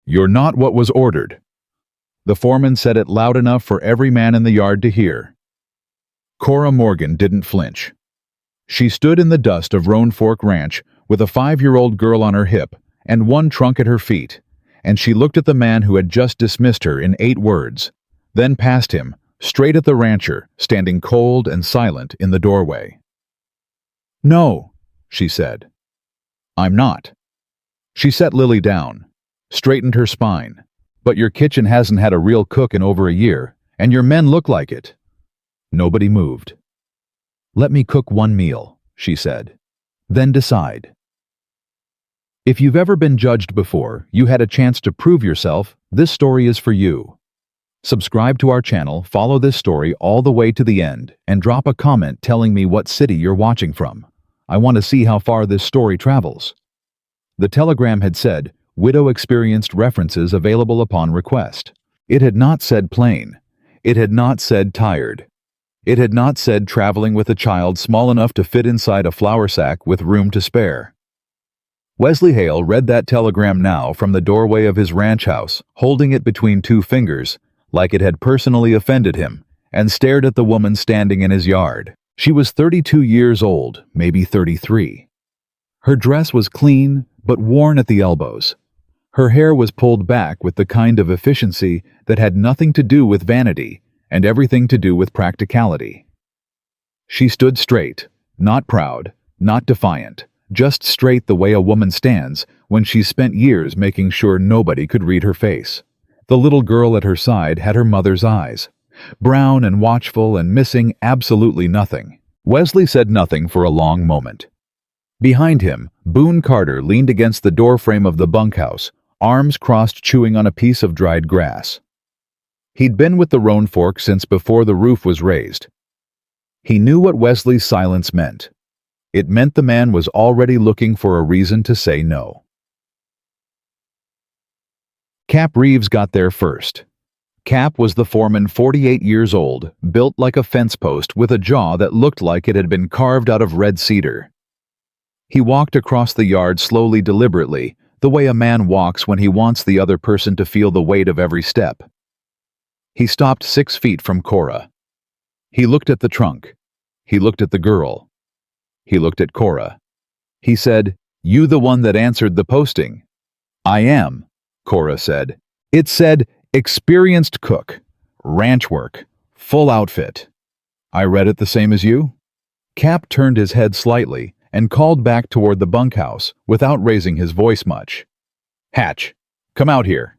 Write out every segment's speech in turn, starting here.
"You're not what was ordered." The foreman said it loud enough for every man in the yard to hear. Cora Morgan didn't flinch. She stood in the dust of Roan Fork Ranch with a 5-year-old girl on her hip and one trunk at her feet, and she looked at the man who had just dismissed her in 8 words, then past him, straight at the rancher, standing cold and silent in the doorway. "No," she said. "I'm not." She set Lily down, straightened her spine. "But your kitchen hasn't had a real cook in over a year, and your men look like it." Nobody moved. "Let me cook one meal," she said. "Then decide." If you've ever been judged before, you had a chance to prove yourself, this story is for you. Subscribe to our channel, follow this story all the way to the end, and drop a comment telling me what city you're watching from. I want to see how far this story travels. The telegram had said, "Widow experienced references available upon request." It had not said plane. It had not said tired. It had not said traveling with a child small enough to fit inside a flour sack with room to spare. Wesley Hale read that telegram now from the doorway of his ranch house, holding it between 2 fingers, like it had personally offended him, and stared at the woman standing in his yard. She was 32 years old, maybe 33. Her dress was clean, but worn at the elbows. Her hair was pulled back with the kind of efficiency that had nothing to do with vanity and everything to do with practicality. She stood straight, not proud, not defiant, just straight the way a woman stands when she's spent years making sure nobody could read her face. The little girl at her side had her mother's eyes, brown and watchful and missing absolutely nothing. Wesley said nothing for a long moment. Behind him, Boone Carter leaned against the doorframe of the bunkhouse, arms crossed, chewing on a piece of dried grass. He'd been with the Roan Fork since before the roof was raised. He knew what Wesley's silence meant. It meant the man was already looking for a reason to say no. Cap Reeves got there first. Cap was the foreman, 48 years old, built like a fence post with a jaw that looked like it had been carved out of red cedar. He walked across the yard slowly, deliberately, the way a man walks when he wants the other person to feel the weight of every step. He stopped 6 feet from Cora. He looked at the trunk. He looked at the girl. He looked at Cora. He said, "You the one that answered the posting?" "I am," Cora said. It said, "Experienced cook, ranch work, full outfit." "I read it the same as you?" Cap turned his head slightly and called back toward the bunkhouse without raising his voice much. "Hatch, come out here."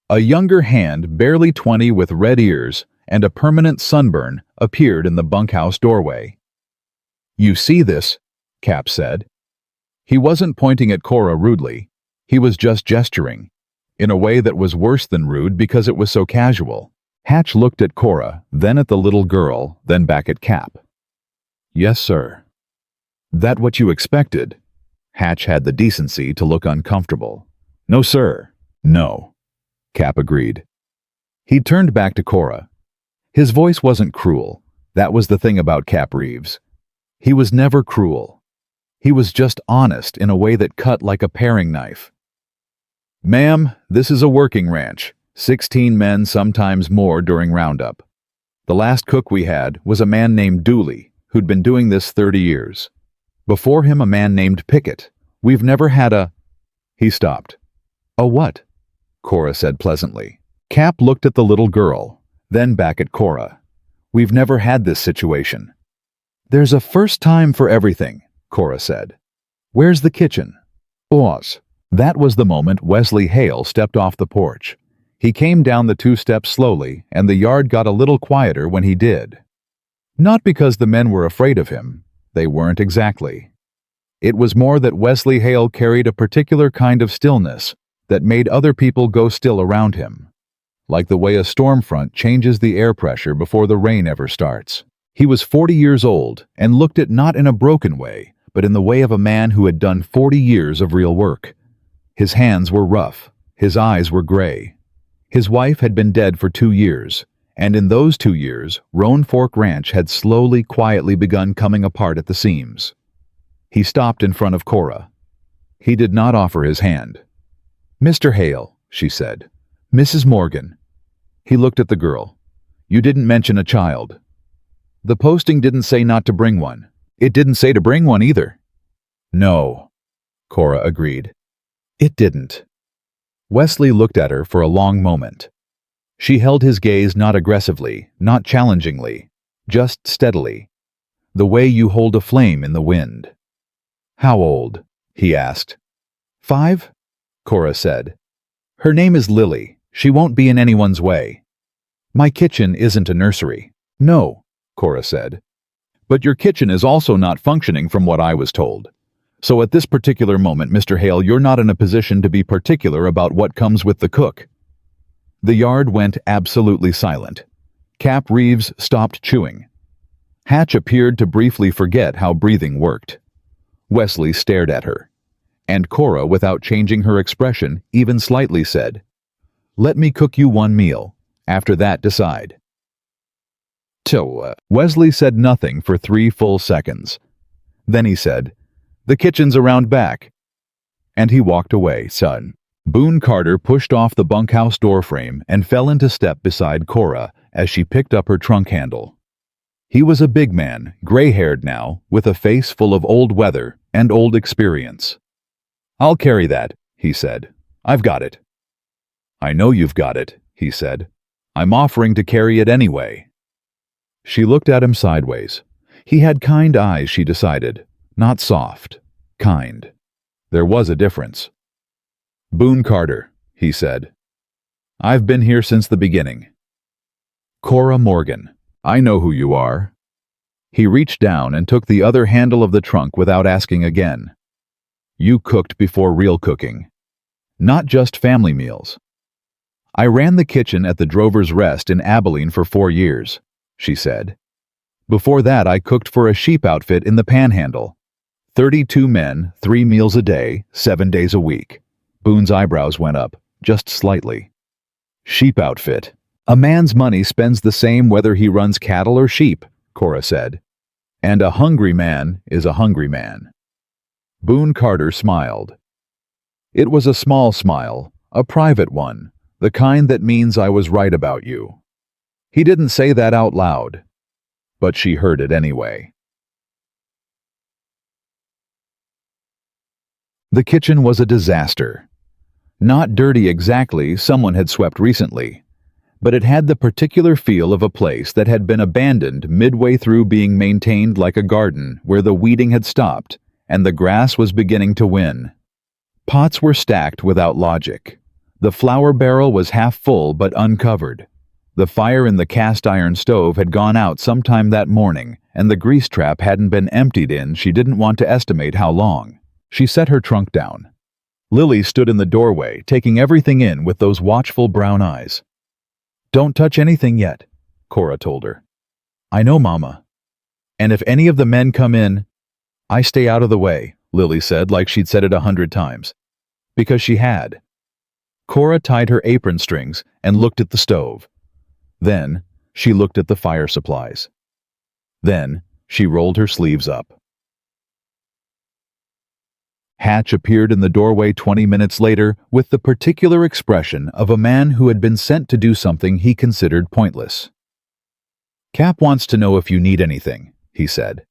A younger hand, barely 20, with red ears and a permanent sunburn, appeared in the bunkhouse doorway. "You see this?" Cap said. He wasn't pointing at Cora rudely. He was just gesturing, in a way that was worse than rude because it was so casual. Hatch looked at Cora, then at the little girl, then back at Cap. "Yes, sir." "That what you expected?" Hatch had the decency to look uncomfortable. "No, sir." "No," Cap agreed. He turned back to Cora. His voice wasn't cruel. That was the thing about Cap Reeves. He was never cruel. He was just honest in a way that cut like a paring knife. "Ma'am, this is a working ranch. 16 men, sometimes more, during roundup. The last cook we had was a man named Dooley, who'd been doing this 30 years. Before him, a man named Pickett. We've never had a—" He stopped. "A what?" Cora said pleasantly. Cap looked at the little girl, then back at Cora. "We've never had this situation." "There's a first time for everything," Cora said. "Where's the kitchen?" "Oz." That was the moment Wesley Hale stepped off the porch. He came down the 2 steps slowly, and the yard got a little quieter when he did. Not because the men were afraid of him. They weren't exactly. It was more that Wesley Hale carried a particular kind of stillness that made other people go still around him, like the way a storm front changes the air pressure before the rain ever starts. He was 40 years old and looked it not in a broken way, but in the way of a man who had done 40 years of real work. His hands were rough, his eyes were gray. His wife had been dead for 2 years, and in those 2 years, Roan Fork Ranch had slowly, quietly begun coming apart at the seams. He stopped in front of Cora. He did not offer his hand. "Mr. Hale," she said. Mrs. Morgan. He looked at the girl. You didn't mention a child. The posting didn't say not to bring one. It didn't say to bring one either. No, Cora agreed. It didn't. Wesley looked at her for a long moment. She held his gaze not aggressively, not challengingly, just steadily, the way you hold a flame in the wind. How old? He asked. 5? Cora said. Her name is Lily. She won't be in anyone's way. My kitchen isn't a nursery. No, Cora said. But your kitchen is also not functioning from what I was told. So at this particular moment, Mr. Hale, you're not in a position to be particular about what comes with the cook. The yard went absolutely silent. Cap Reeves stopped chewing. Hatch appeared to briefly forget how breathing worked. Wesley stared at her. And Cora, without changing her expression, even slightly said, Let me cook you one meal. After that, decide. Wesley said nothing for 3 full seconds. Then he said, The kitchen's around back. And he walked away, son. Boone Carter pushed off the bunkhouse doorframe and fell into step beside Cora as she picked up her trunk handle. He was a big man, gray-haired now, with a face full of old weather and old experience. I'll carry that, he said. I've got it. I know you've got it, he said. I'm offering to carry it anyway. She looked at him sideways. He had kind eyes, she decided. Not soft. Kind. There was a difference. Boone Carter, he said. I've been here since the beginning. Cora Morgan. I know who you are. He reached down and took the other handle of the trunk without asking again. You cooked before real cooking. Not just family meals. I ran the kitchen at the Drover's Rest in Abilene for 4 years, she said. Before that, I cooked for a sheep outfit in the Panhandle. 32 men, 3 meals a day, 7 days a week. Boone's eyebrows went up, just slightly. Sheep outfit. A man's money spends the same whether he runs cattle or sheep, Cora said. And a hungry man is a hungry man. Boone Carter smiled. It was a small smile, a private one, the kind that means I was right about you. He didn't say that out loud, but she heard it anyway. The kitchen was a disaster. Not dirty exactly, someone had swept recently, but it had the particular feel of a place that had been abandoned midway through being maintained like a garden where the weeding had stopped and the grass was beginning to win. Pots were stacked without logic. The flour barrel was half full but uncovered. The fire in the cast-iron stove had gone out sometime that morning, and the grease trap hadn't been emptied in she didn't want to estimate how long. She set her trunk down. Lily stood in the doorway, taking everything in with those watchful brown eyes. Don't touch anything yet, Cora told her. I know, Mama. And if any of the men come in, I stay out of the way, Lily said like she'd said it 100 times. Because she had. Cora tied her apron strings and looked at the stove. Then she looked at the fire supplies. Then she rolled her sleeves up. Hatch appeared in the doorway 20 minutes later with the particular expression of a man who had been sent to do something he considered pointless. Cap wants to know if you need anything, he said.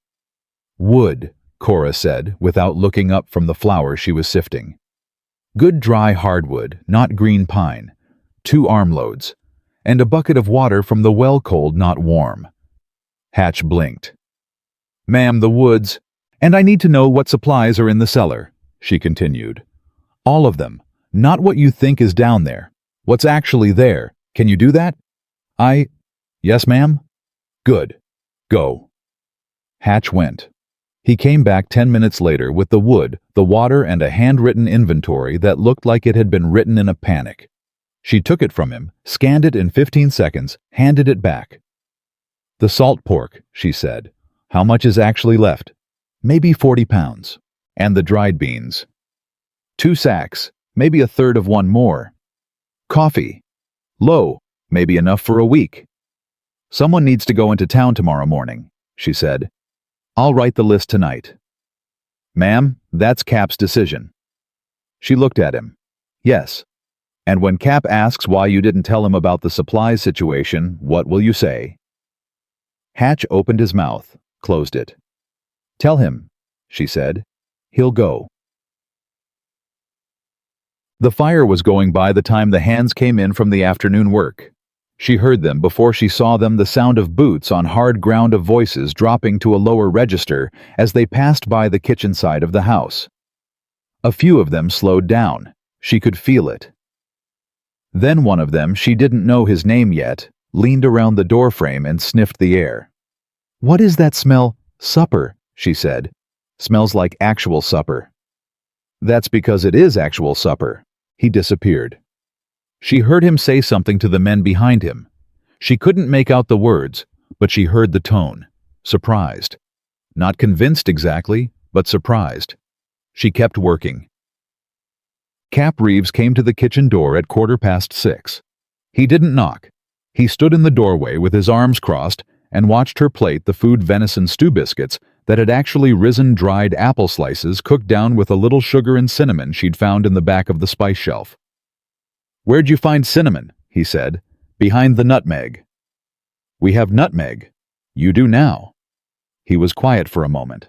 Wood, Cora said, without looking up from the flour she was sifting. Good dry hardwood, not green pine. 2 armloads. And a bucket of water from the well cold, not warm. Hatch blinked. Ma'am, the woods. And I need to know what supplies are in the cellar, she continued. All of them. Not what you think is down there. What's actually there. Can you do that? Yes, ma'am? Good. Go. Hatch went. He came back 10 minutes later with the wood, the water, and a handwritten inventory that looked like it had been written in a panic. She took it from him, scanned it in 15 seconds, handed it back. The salt pork, she said. How much is actually left? Maybe 40 pounds. And the dried beans. 2 sacks, maybe a third of one more. Coffee. Low, maybe enough for a week. Someone needs to go into town tomorrow morning, she said. I'll write the list tonight. Ma'am, that's Cap's decision. She looked at him. Yes. And when Cap asks why you didn't tell him about the supplies situation, what will you say? Hatch opened his mouth, closed it. Tell him, she said. He'll go. The fire was going by the time the hands came in from the afternoon work. She heard them before she saw them, the sound of boots on hard ground, of voices dropping to a lower register as they passed by the kitchen side of the house. A few of them slowed down. She could feel it. Then one of them, she didn't know his name yet, leaned around the doorframe and sniffed the air. What is that smell? Supper, she said. Smells like actual supper. That's because it is actual supper. He disappeared. She heard him say something to the men behind him. She couldn't make out the words, but she heard the tone. Surprised. Not convinced exactly, but surprised. She kept working. Cap Reeves came to the kitchen door at 6:15. He didn't knock. He stood in the doorway with his arms crossed and watched her plate the food venison stew biscuits that had actually risen dried apple slices cooked down with a little sugar and cinnamon she'd found in the back of the spice shelf. Where'd you find cinnamon? He said. Behind the nutmeg. We have nutmeg. You do now. He was quiet for a moment.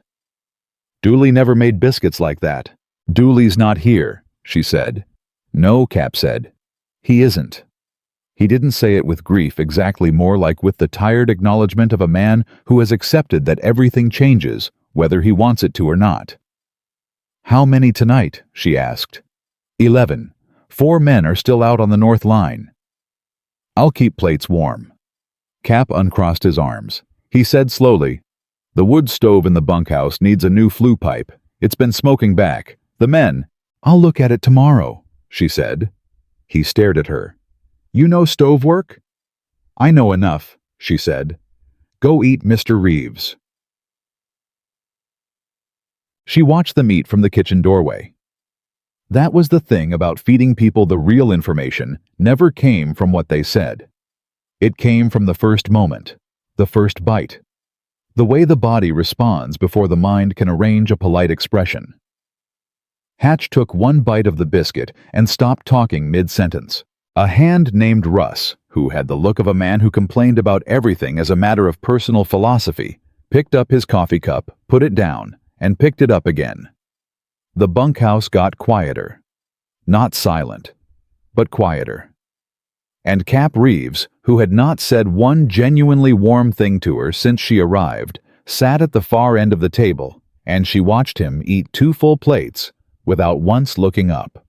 Dooley never made biscuits like that. Dooley's not here, she said. No, Cap said. He isn't. He didn't say it with grief, exactly, more like with the tired acknowledgement of a man who has accepted that everything changes, whether he wants it to or not. How many tonight? She asked. 11. 4 men are still out on the north line. I'll keep plates warm. Cap uncrossed his arms. He said slowly, the wood stove in the bunkhouse needs a new flue pipe. It's been smoking back. The men, I'll look at it tomorrow, she said. He stared at her. You know stove work? I know enough, she said. Go eat, Mr. Reeves. She watched them eat from the kitchen doorway. That was the thing about feeding people. The real information never came from what they said. It came from the first moment, the first bite. The way the body responds before the mind can arrange a polite expression. Hatch took one bite of the biscuit and stopped talking mid-sentence. A hand named Russ, who had the look of a man who complained about everything as a matter of personal philosophy, picked up his coffee cup, put it down, and picked it up again. The bunkhouse got quieter. Not silent, but quieter. And Cap Reeves, who had not said one genuinely warm thing to her since she arrived, sat at the far end of the table, and she watched him eat 2 full plates without once looking up.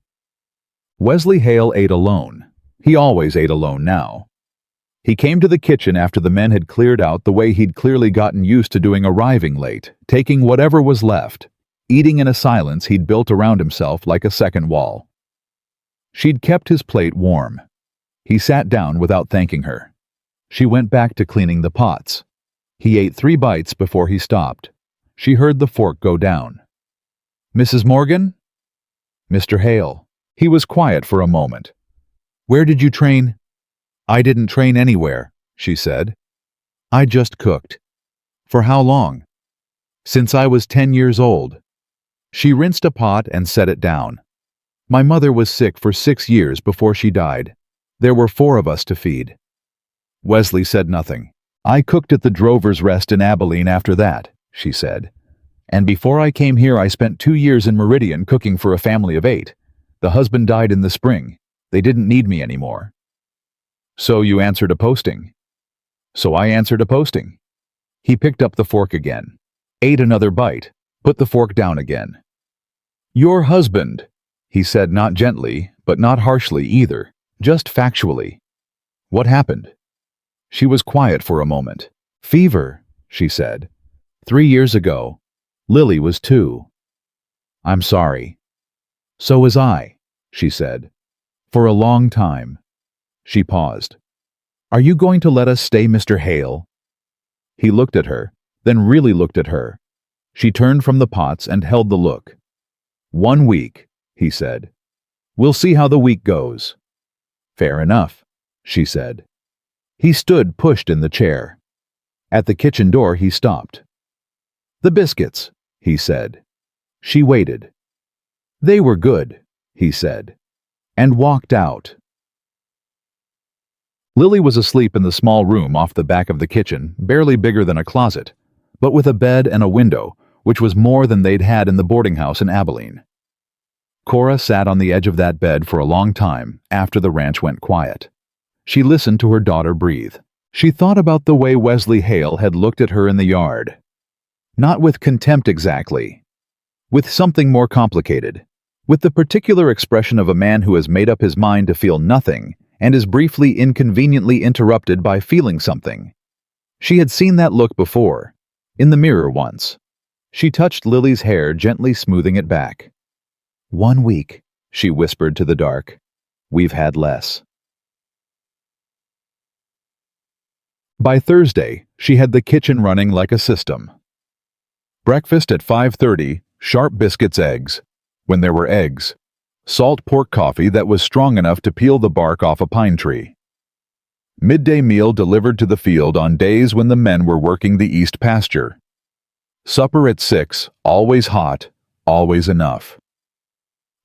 Wesley Hale ate alone. He always ate alone now. He came to the kitchen after the men had cleared out, the way he'd clearly gotten used to doing, arriving late, taking whatever was left, eating in a silence he'd built around himself like a second wall. She'd kept his plate warm. He sat down without thanking her. She went back to cleaning the pots. He ate 3 bites before he stopped. She heard the fork go down. Mrs. Morgan? Mr. Hale. He was quiet for a moment. Where did you train? I didn't train anywhere, she said. I just cooked. For how long? Since I was 10 years old. She rinsed a pot and set it down. My mother was sick for 6 years before she died. There were 4 of us to feed. Wesley said nothing. I cooked at the Drover's Rest in Abilene after that, she said. And before I came here I spent 2 years in Meridian cooking for a family of 8. The husband died in the spring. They didn't need me anymore. So you answered a posting. So I answered a posting. He picked up the fork again, ate another bite, put the fork down again. Your husband, he said, not gently, but not harshly either, just factually. What happened? She was quiet for a moment. Fever, she said. 3 years ago. Lily was 2. I'm sorry. So was I, she said. For a long time. She paused. Are you going to let us stay, Mr. Hale? He looked at her, then really looked at her. She turned from the pots and held the look. 1 week, he said. We'll see how the week goes. Fair enough, she said. He stood pushed in the chair. At the kitchen door he stopped. The biscuits, he said. She waited. They were good, he said. and walked out. Lily was asleep in the small room off the back of the kitchen, barely bigger than a closet, but with a bed and a window, which was more than they'd had in the boarding house in Abilene. Cora sat on the edge of that bed for a long time after the ranch went quiet. She listened to her daughter breathe. She thought about the way Wesley Hale had looked at her in the yard. Not with contempt exactly. With something more complicated. With the particular expression of a man who has made up his mind to feel nothing and is briefly inconveniently interrupted by feeling something. She had seen that look before, in the mirror once. She touched Lily's hair, gently smoothing it back. 1 week, she whispered to the dark. We've had less. By Thursday, she had the kitchen running like a system. Breakfast at 5:30, sharp biscuits, eggs. When there were eggs. Salt pork coffee that was strong enough to peel the bark off a pine tree. Midday meal delivered to the field on days when the men were working the east pasture. Supper at 6, always hot, always enough.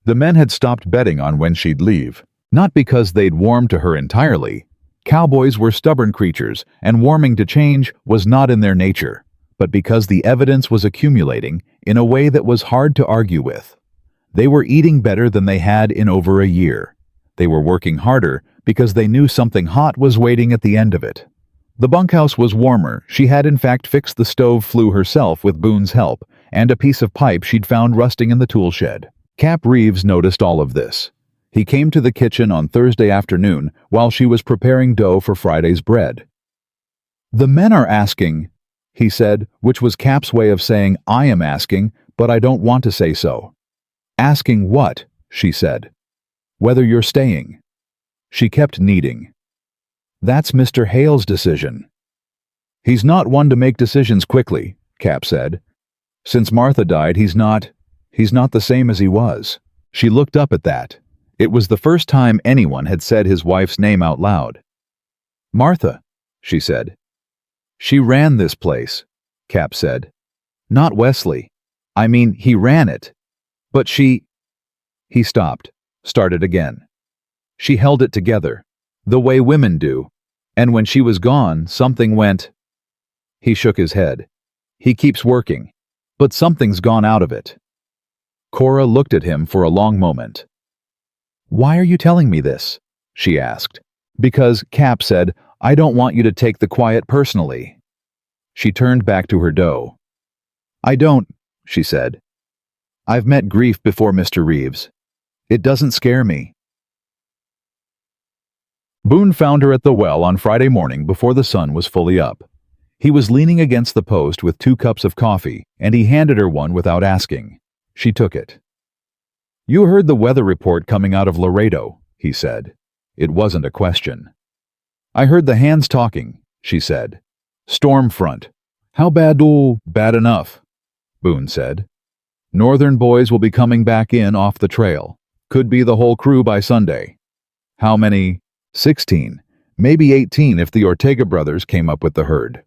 The men had stopped betting on when she'd leave, not because they'd warmed to her entirely. Cowboys were stubborn creatures, and warming to change was not in their nature, but because the evidence was accumulating in a way that was hard to argue with. They were eating better than they had in over a year. They were working harder because they knew something hot was waiting at the end of it. The bunkhouse was warmer. She had in fact fixed the stove flue herself with Boone's help, and a piece of pipe she'd found rusting in the tool shed. Cap Reeves noticed all of this. He came to the kitchen on Thursday afternoon while she was preparing dough for Friday's bread. "The men are asking," he said, which was Cap's way of saying, "I am asking, but I don't want to say so." "Asking what?" she said. "Whether you're staying." She kept kneading. "That's Mr. Hale's decision." "He's not one to make decisions quickly," Cap said. "Since Martha died, he's not the same as he was." She looked up at that. It was the first time anyone had said his wife's name out loud. "Martha," she said. "She ran this place," Cap said. "Not Wesley. I mean, he ran it. But she—" He stopped, started again. "She held it together, the way women do, and when she was gone, something went—" He shook his head. "He keeps working, but something's gone out of it." Cora looked at him for a long moment. "Why are you telling me this?" she asked. "Because," Cap said, "I don't want you to take the quiet personally." She turned back to her dough. "I don't," she said. "I've met grief before, Mr. Reeves. It doesn't scare me." Boone found her at the well on Friday morning before the sun was fully up. He was leaning against the post with 2 cups of coffee, and he handed her one without asking. She took it. "You heard the weather report coming out of Laredo," he said. It wasn't a question. "I heard the hands talking," she said. "Storm front. How bad?" "Oh, bad enough," Boone said. "Northern boys will be coming back in off the trail. Could be the whole crew by Sunday." "How many?" 16, maybe 18 if the Ortega brothers came up with the herd.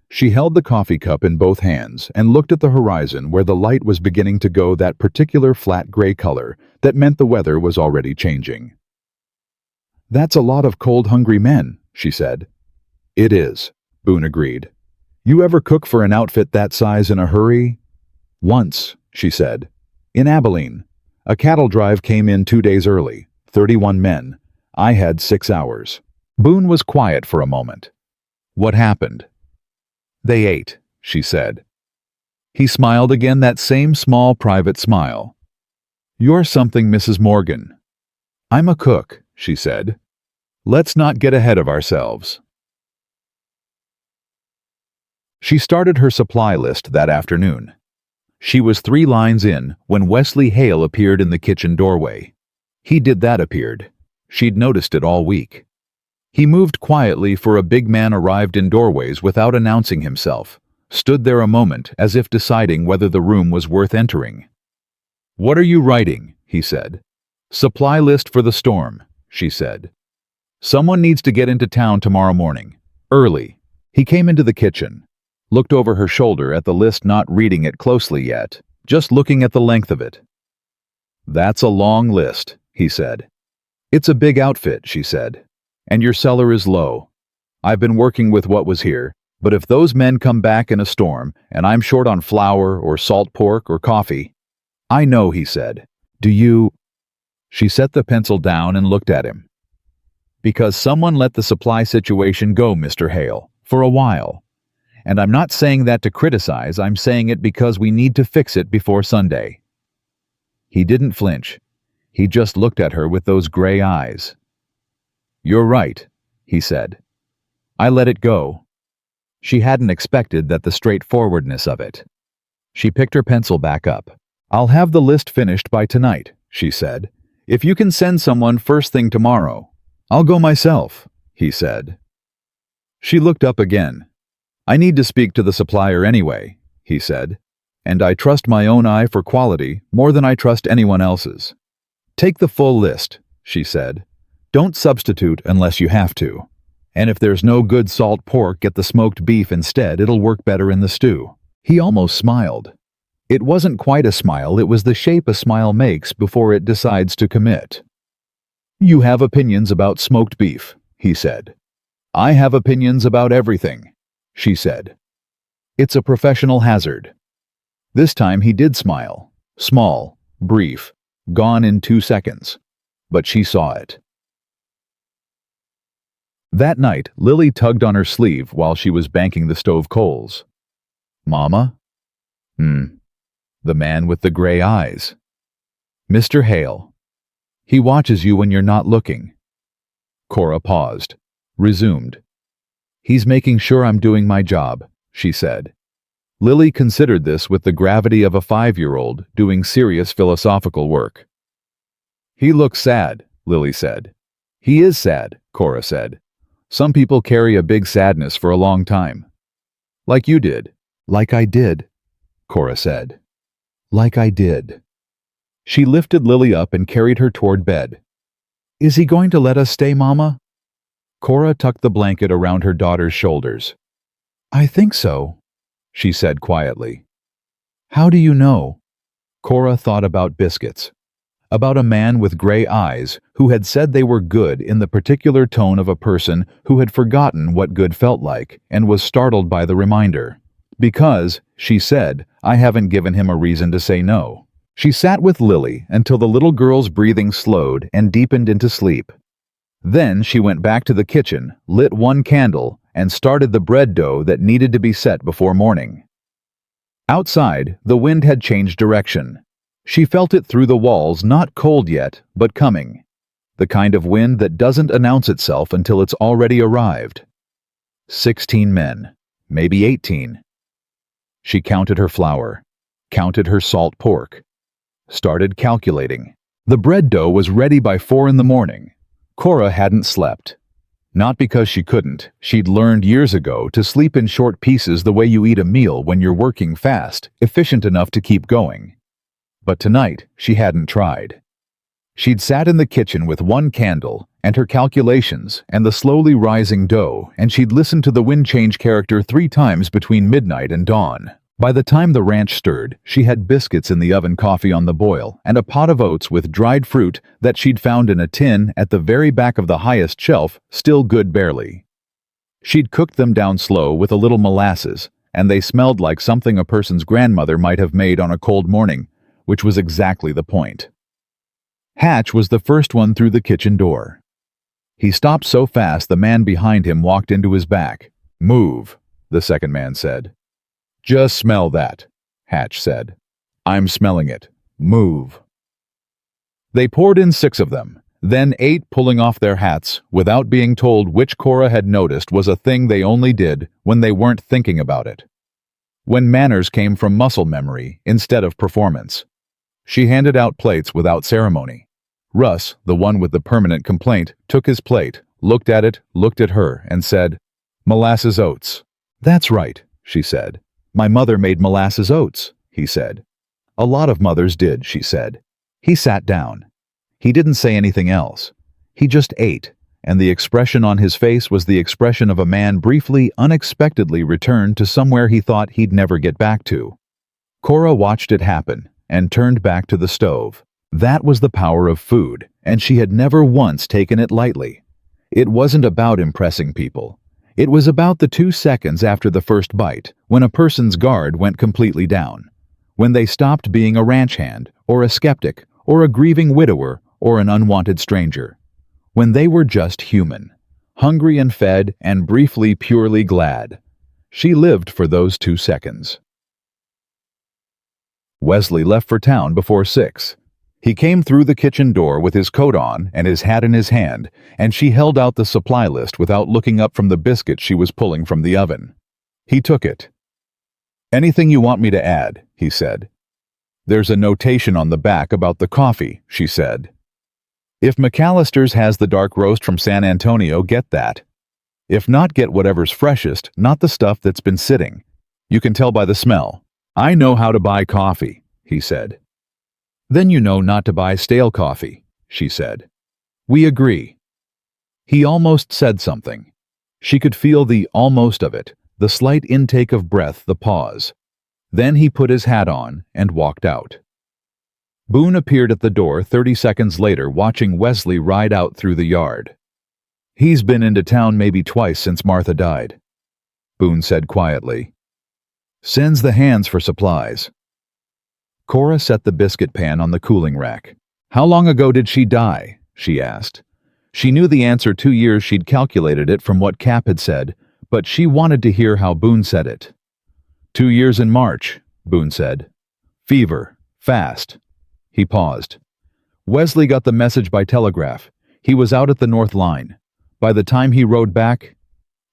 She held the coffee cup in both hands and looked at the horizon where the light was beginning to go that particular flat gray color that meant the weather was already changing. "That's a lot of cold, hungry men," she said. "It is," Boone agreed. "You ever cook for an outfit that size in a hurry?" "Once," she said. "In Abilene. A cattle drive came in 2 days early, 31 men. I had 6 hours. Boone was quiet for a moment. "What happened?" "They ate," she said. He smiled again, that same small private smile. "You're something, Mrs. Morgan." "I'm a cook," she said. "Let's not get ahead of ourselves." She started her supply list that afternoon. She was 3 lines in when Wesley Hale appeared in the kitchen doorway. He did that appeared. She'd noticed it all week. He moved quietly, for a big man arrived in doorways without announcing himself, stood there a moment as if deciding whether the room was worth entering. "What are you writing?" he said. "Supply list for the storm," she said. "Someone needs to get into town tomorrow morning. Early." He came into the kitchen, looked over her shoulder at the list, not reading it closely yet, just looking at the length of it. "That's a long list," he said. "It's a big outfit," she said. "And your cellar is low. I've been working with what was here, but if those men come back in a storm and I'm short on flour or salt pork or coffee—" "I know," he said. "Do you—" She set the pencil down and looked at him. "Because someone let the supply situation go, Mr. Hale, for a while. And I'm not saying that to criticize, I'm saying it because we need to fix it before Sunday." He didn't flinch. He just looked at her with those gray eyes. "You're right," he said. "I let it go." She hadn't expected the straightforwardness of it. She picked her pencil back up. "I'll have the list finished by tonight," she said. "If you can send someone first thing tomorrow." "I'll go myself," he said. She looked up again. "I need to speak to the supplier anyway," he said. "And I trust my own eye for quality more than I trust anyone else's." "Take the full list," she said. "Don't substitute unless you have to. And if there's no good salt pork, get the smoked beef instead. It'll work better in the stew." He almost smiled. It wasn't quite a smile, it was the shape a smile makes before it decides to commit. "You have opinions about smoked beef," he said. "I have opinions about everything," she said. "It's a professional hazard." This time he did smile. Small, brief, gone in 2 seconds. But she saw it. That night, Lily tugged on her sleeve while she was banking the stove coals. "Mama?" The man with the gray eyes. "Mr. Hale. He watches you when you're not looking." Cora paused, resumed. "He's making sure I'm doing my job," she said. Lily considered this with the gravity of a 5-year-old doing serious philosophical work. "He looks sad," Lily said. "He is sad," Cora said. "Some people carry a big sadness for a long time." "Like you did." "Like I did," Cora said. "Like I did." She lifted Lily up and carried her toward bed. "Is he going to let us stay, Mama?" Cora tucked the blanket around her daughter's shoulders. "I think so," she said quietly. "How do you know?" Cora thought about biscuits. About a man with gray eyes who had said they were good in the particular tone of a person who had forgotten what good felt like and was startled by the reminder. "Because," she said, "I haven't given him a reason to say no." She sat with Lily until the little girl's breathing slowed and deepened into sleep. Then she went back to the kitchen, lit one candle, and started the bread dough that needed to be set before morning. Outside, the wind had changed direction. She felt it through the walls, not cold yet, but coming. The kind of wind that doesn't announce itself until it's already arrived. 16 men, maybe 18. She counted her flour, counted her salt pork, started calculating. The bread dough was ready by 4 in the morning. Cora hadn't slept. Not because she couldn't. She'd learned years ago to sleep in short pieces the way you eat a meal when you're working fast, efficient enough to keep going. But tonight, she hadn't tried. She'd sat in the kitchen with one candle, and her calculations, and the slowly rising dough, and she'd listened to the wind change character 3 times between midnight and dawn. By the time the ranch stirred, she had biscuits in the oven, coffee on the boil, and a pot of oats with dried fruit that she'd found in a tin at the very back of the highest shelf, still good barely. She'd cooked them down slow with a little molasses, and they smelled like something a person's grandmother might have made on a cold morning, which was exactly the point. Hatch was the first one through the kitchen door. He stopped so fast the man behind him walked into his back. "Move," the second man said. "Just smell that," Hatch said. "I'm smelling it. Move." They poured in 6 of them, then 8, pulling off their hats, without being told, which Cora had noticed was a thing they only did when they weren't thinking about it. When manners came from muscle memory instead of performance. She handed out plates without ceremony. Russ, the one with the permanent complaint, took his plate, looked at it, looked at her, and said, "Molasses oats." "That's right," she said. "My mother made molasses oats," he said. "A lot of mothers did," she said. He sat down. He didn't say anything else. He just ate, and the expression on his face was the expression of a man briefly, unexpectedly returned to somewhere he thought he'd never get back to. Cora watched it happen, and turned back to the stove. That was the power of food, and she had never once taken it lightly. It wasn't about impressing people. It was about the 2 seconds after the first bite, when a person's guard went completely down. When they stopped being a ranch hand, or a skeptic, or a grieving widower, or an unwanted stranger. When they were just human, hungry and fed and briefly purely glad. She lived for those 2 seconds. Wesley left for town before 6. He came through the kitchen door with his coat on and his hat in his hand, and she held out the supply list without looking up from the biscuit she was pulling from the oven. He took it. "Anything you want me to add?" he said. "There's a notation on the back about the coffee," she said. "If McAllister's has the dark roast from San Antonio, get that. If not, get whatever's freshest, not the stuff that's been sitting. You can tell by the smell. I know how to buy coffee," he said. "Then you know not to buy stale coffee," she said. "We agree." He almost said something. She could feel the almost of it, the slight intake of breath, the pause. Then he put his hat on and walked out. Boone appeared at the door 30 seconds later, watching Wesley ride out through the yard. "He's been into town maybe twice since Martha died," Boone said quietly. "Sends the hands for supplies." Cora set the biscuit pan on the cooling rack. "How long ago did she die?" she asked. She knew the answer. 2 years. She'd calculated it from what Cap had said, but she wanted to hear how Boone said it. 2 years in March, Boone said. "Fever. Fast." He paused. Wesley got the message by telegraph. He was out at the North Line. By the time he rode back,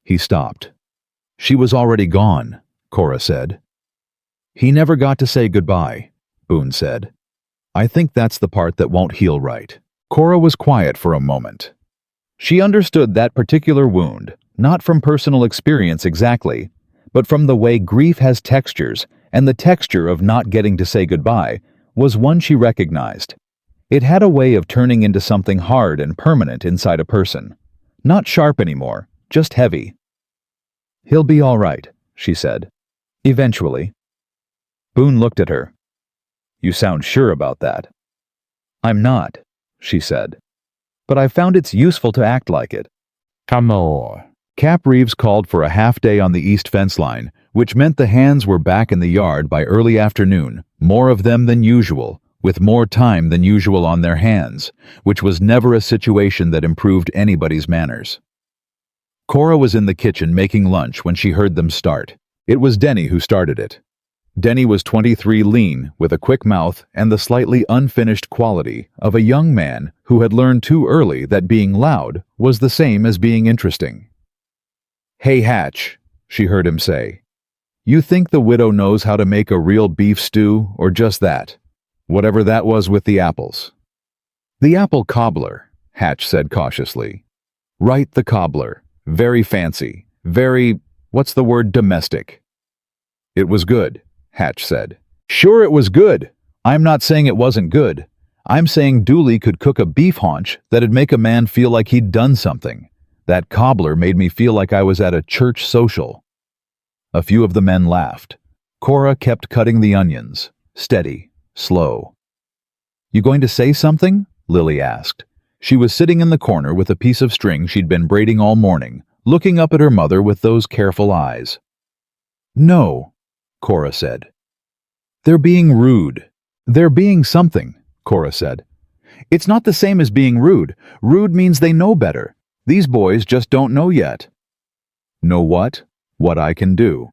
he stopped. "She was already gone," Cora said. "He never got to say goodbye," Boone said. "I think that's the part that won't heal right." Cora was quiet for a moment. She understood that particular wound, not from personal experience exactly, but from the way grief has textures, and the texture of not getting to say goodbye was one she recognized. It had a way of turning into something hard and permanent inside a person. Not sharp anymore, just heavy. "He'll be all right," she said. "Eventually." Boone looked at her. "You sound sure about that." "I'm not," she said. "But I found it's useful to act like it." Come on. Cap Reeves called for a half day on the east fence line, which meant the hands were back in the yard by early afternoon, more of them than usual, with more time than usual on their hands, which was never a situation that improved anybody's manners. Cora was in the kitchen making lunch when she heard them start. It was Denny who started it. Denny was 23, lean, with a quick mouth and the slightly unfinished quality of a young man who had learned too early that being loud was the same as being interesting. "Hey, Hatch," she heard him say. "You think the widow knows how to make a real beef stew, or just that? Whatever that was with the apples." "The apple cobbler," Hatch said cautiously. "Right, the cobbler. Very fancy. Very, what's the word, domestic." "It was good," Hatch said. "Sure it was good. I'm not saying it wasn't good. I'm saying Dooley could cook a beef haunch that'd make a man feel like he'd done something. That cobbler made me feel like I was at a church social." A few of the men laughed. Cora kept cutting the onions, steady, slow. "You going to say something?" Lily asked. She was sitting in the corner with a piece of string she'd been braiding all morning, looking up at her mother with those careful eyes. "No," Cora said. "They're being rude." "They're being something," Cora said. "It's not the same as being rude. Rude means they know better. These boys just don't know yet." "Know what?" "What I can do."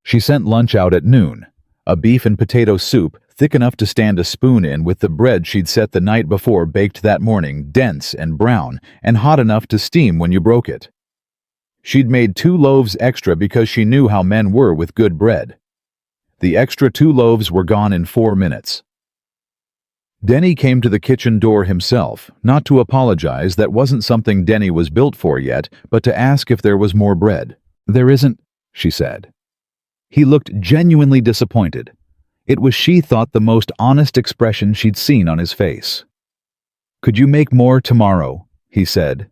She sent lunch out at noon. A beef and potato soup, thick enough to stand a spoon in, with the bread she'd set the night before baked that morning, dense and brown, and hot enough to steam when you broke it. She'd made 2 loaves extra because she knew how men were with good bread. The extra 2 loaves were gone in 4 minutes. Denny came to the kitchen door himself, not to apologize, that wasn't something Denny was built for yet, but to ask if there was more bread. "There isn't," she said. He looked genuinely disappointed. It was, she thought, the most honest expression she'd seen on his face. "Could you make more tomorrow?" he said.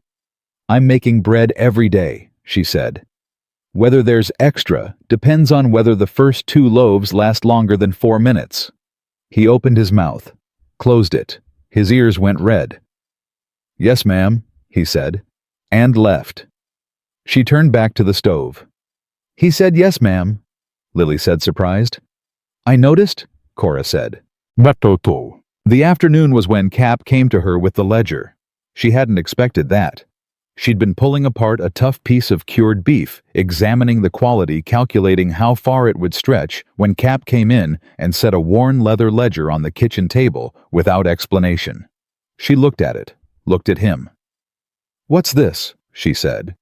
"I'm making bread every day," she said. Whether there's extra depends on whether the first 2 loaves last longer than 4 minutes. He opened his mouth, closed it. His ears went red. "Yes, ma'am," he said, and left. She turned back to the stove. "He said yes, ma'am," Lily said, surprised. "I noticed," Cora said. Batoto. The afternoon was when Cap came to her with the ledger. She hadn't expected that. She'd been pulling apart a tough piece of cured beef, examining the quality, calculating how far it would stretch, when Cap came in and set a worn leather ledger on the kitchen table without explanation. She looked at it, looked at him. "What's this?" she said.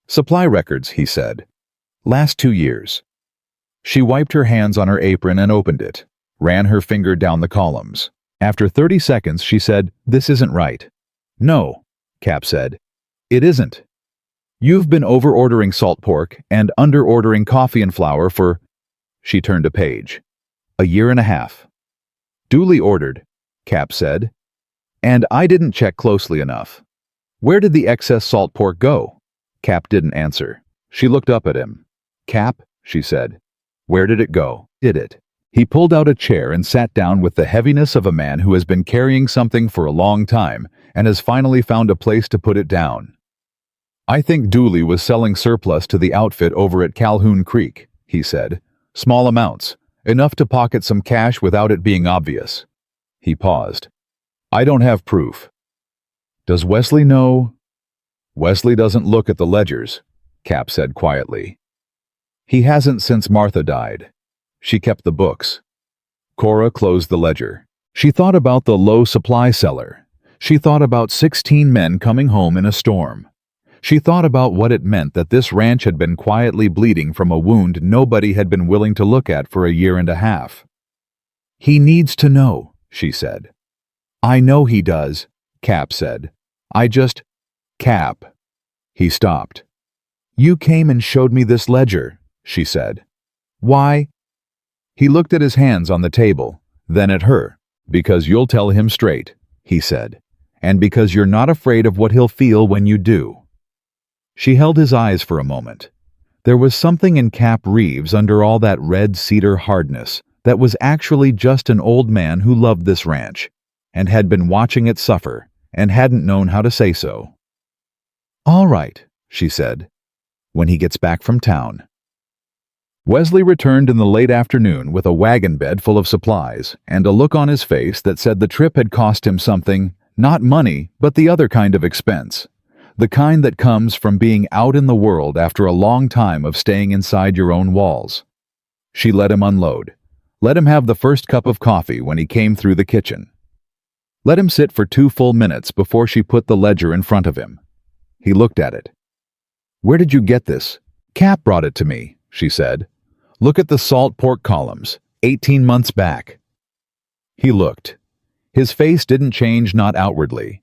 "Supply records," he said. "Last 2 years." She wiped her hands on her apron and opened it, ran her finger down the columns. After 30 seconds, she said, "This isn't right." "No," Cap said. "It isn't. You've been over-ordering salt pork and under-ordering coffee and flour for—" She turned a page. "1.5 years. Duly ordered," Cap said. "And I didn't check closely enough. Where did the excess salt pork go?" Cap didn't answer. She looked up at him. "Cap," she said, "where did it go? Did it?" He pulled out a chair and sat down with the heaviness of a man who has been carrying something for a long time and has finally found a place to put it down. "I think Dooley was selling surplus to the outfit over at Calhoun Creek," he said. "Small amounts, enough to pocket some cash without it being obvious." He paused. "I don't have proof." "Does Wesley know?" "Wesley doesn't look at the ledgers," Cap said quietly. "He hasn't since Martha died. She kept the books." Cora closed the ledger. She thought about the low supply cellar. She thought about 16 men coming home in a storm. She thought about what it meant that this ranch had been quietly bleeding from a wound nobody had been willing to look at for 1.5 years. "He needs to know," she said. "I know he does," Cap said. Cap." He stopped. "You came and showed me this ledger," she said. "Why?" He looked at his hands on the table, then at her. "Because you'll tell him straight," he said. "And because you're not afraid of what he'll feel when you do." She held his eyes for a moment. There was something in Cap Reeves under all that red cedar hardness that was actually just an old man who loved this ranch, and had been watching it suffer, and hadn't known how to say so. "All right," she said, "when he gets back from town." Wesley returned in the late afternoon with a wagon bed full of supplies, and a look on his face that said the trip had cost him something, not money, but the other kind of expense. The kind that comes from being out in the world after a long time of staying inside your own walls. She let him unload. Let him have the first cup of coffee when he came through the kitchen. Let him sit for 2 full minutes before she put the ledger in front of him. He looked at it. "Where did you get this?" "Cap brought it to me," she said. "Look at the salt pork columns, 18 months back." He looked. His face didn't change, not outwardly.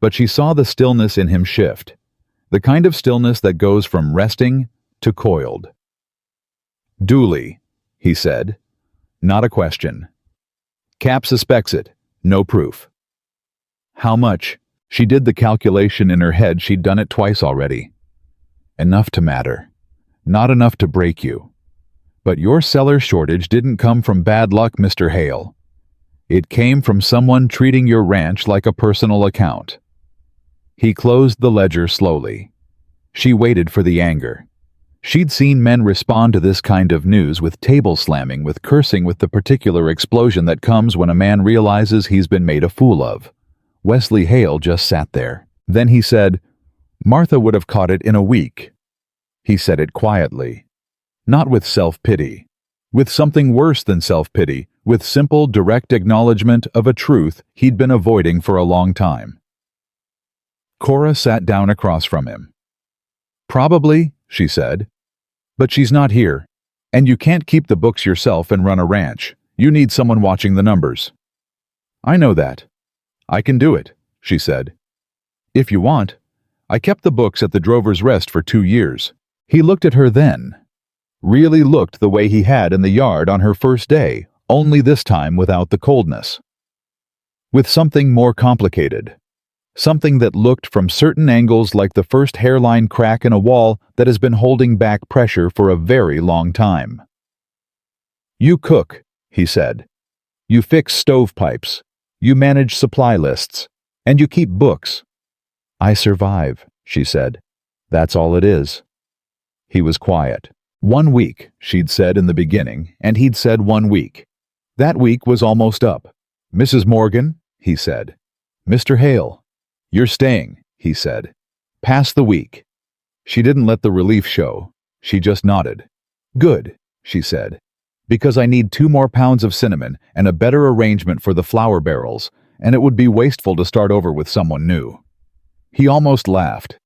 But she saw the stillness in him shift, the kind of stillness that goes from resting to coiled. "Dooley," he said. Not a question. "Cap suspects it. No proof." "How much?" She did the calculation in her head. She'd done it twice already. "Enough to matter. Not enough to break you. But your cellar shortage didn't come from bad luck, Mr. Hale. It came from someone treating your ranch like a personal account." He closed the ledger slowly. She waited for the anger. She'd seen men respond to this kind of news with table slamming, with cursing, with the particular explosion that comes when a man realizes he's been made a fool of. Wesley Hale just sat there. Then he said, "Martha would have caught it in a week." He said it quietly. Not with self-pity. With something worse than self-pity, with simple, direct acknowledgement of a truth he'd been avoiding for a long time. Cora sat down across from him. "Probably," she said. "But she's not here. And you can't keep the books yourself and run a ranch. You need someone watching the numbers." "I know that. I can do it," she said. "If you want. I kept the books at the Drover's Rest for 2 years. He looked at her then. Really looked the way he had in the yard on her first day, only this time without the coldness. With something more complicated. Something that looked from certain angles like the first hairline crack in a wall that has been holding back pressure for a very long time. "You cook," he said. "You fix stovepipes. You manage supply lists. And you keep books." "I survive," she said. "That's all it is." He was quiet. 1 week, she'd said in the beginning, and he'd said 1 week. That week was almost up. "Mrs. Morgan," he said. "Mr. Hale." "You're staying," he said. "Pass the week." She didn't let the relief show. She just nodded. "Good," she said. "Because I need 2 more pounds of cinnamon and a better arrangement for the flour barrels, and it would be wasteful to start over with someone new." He almost laughed.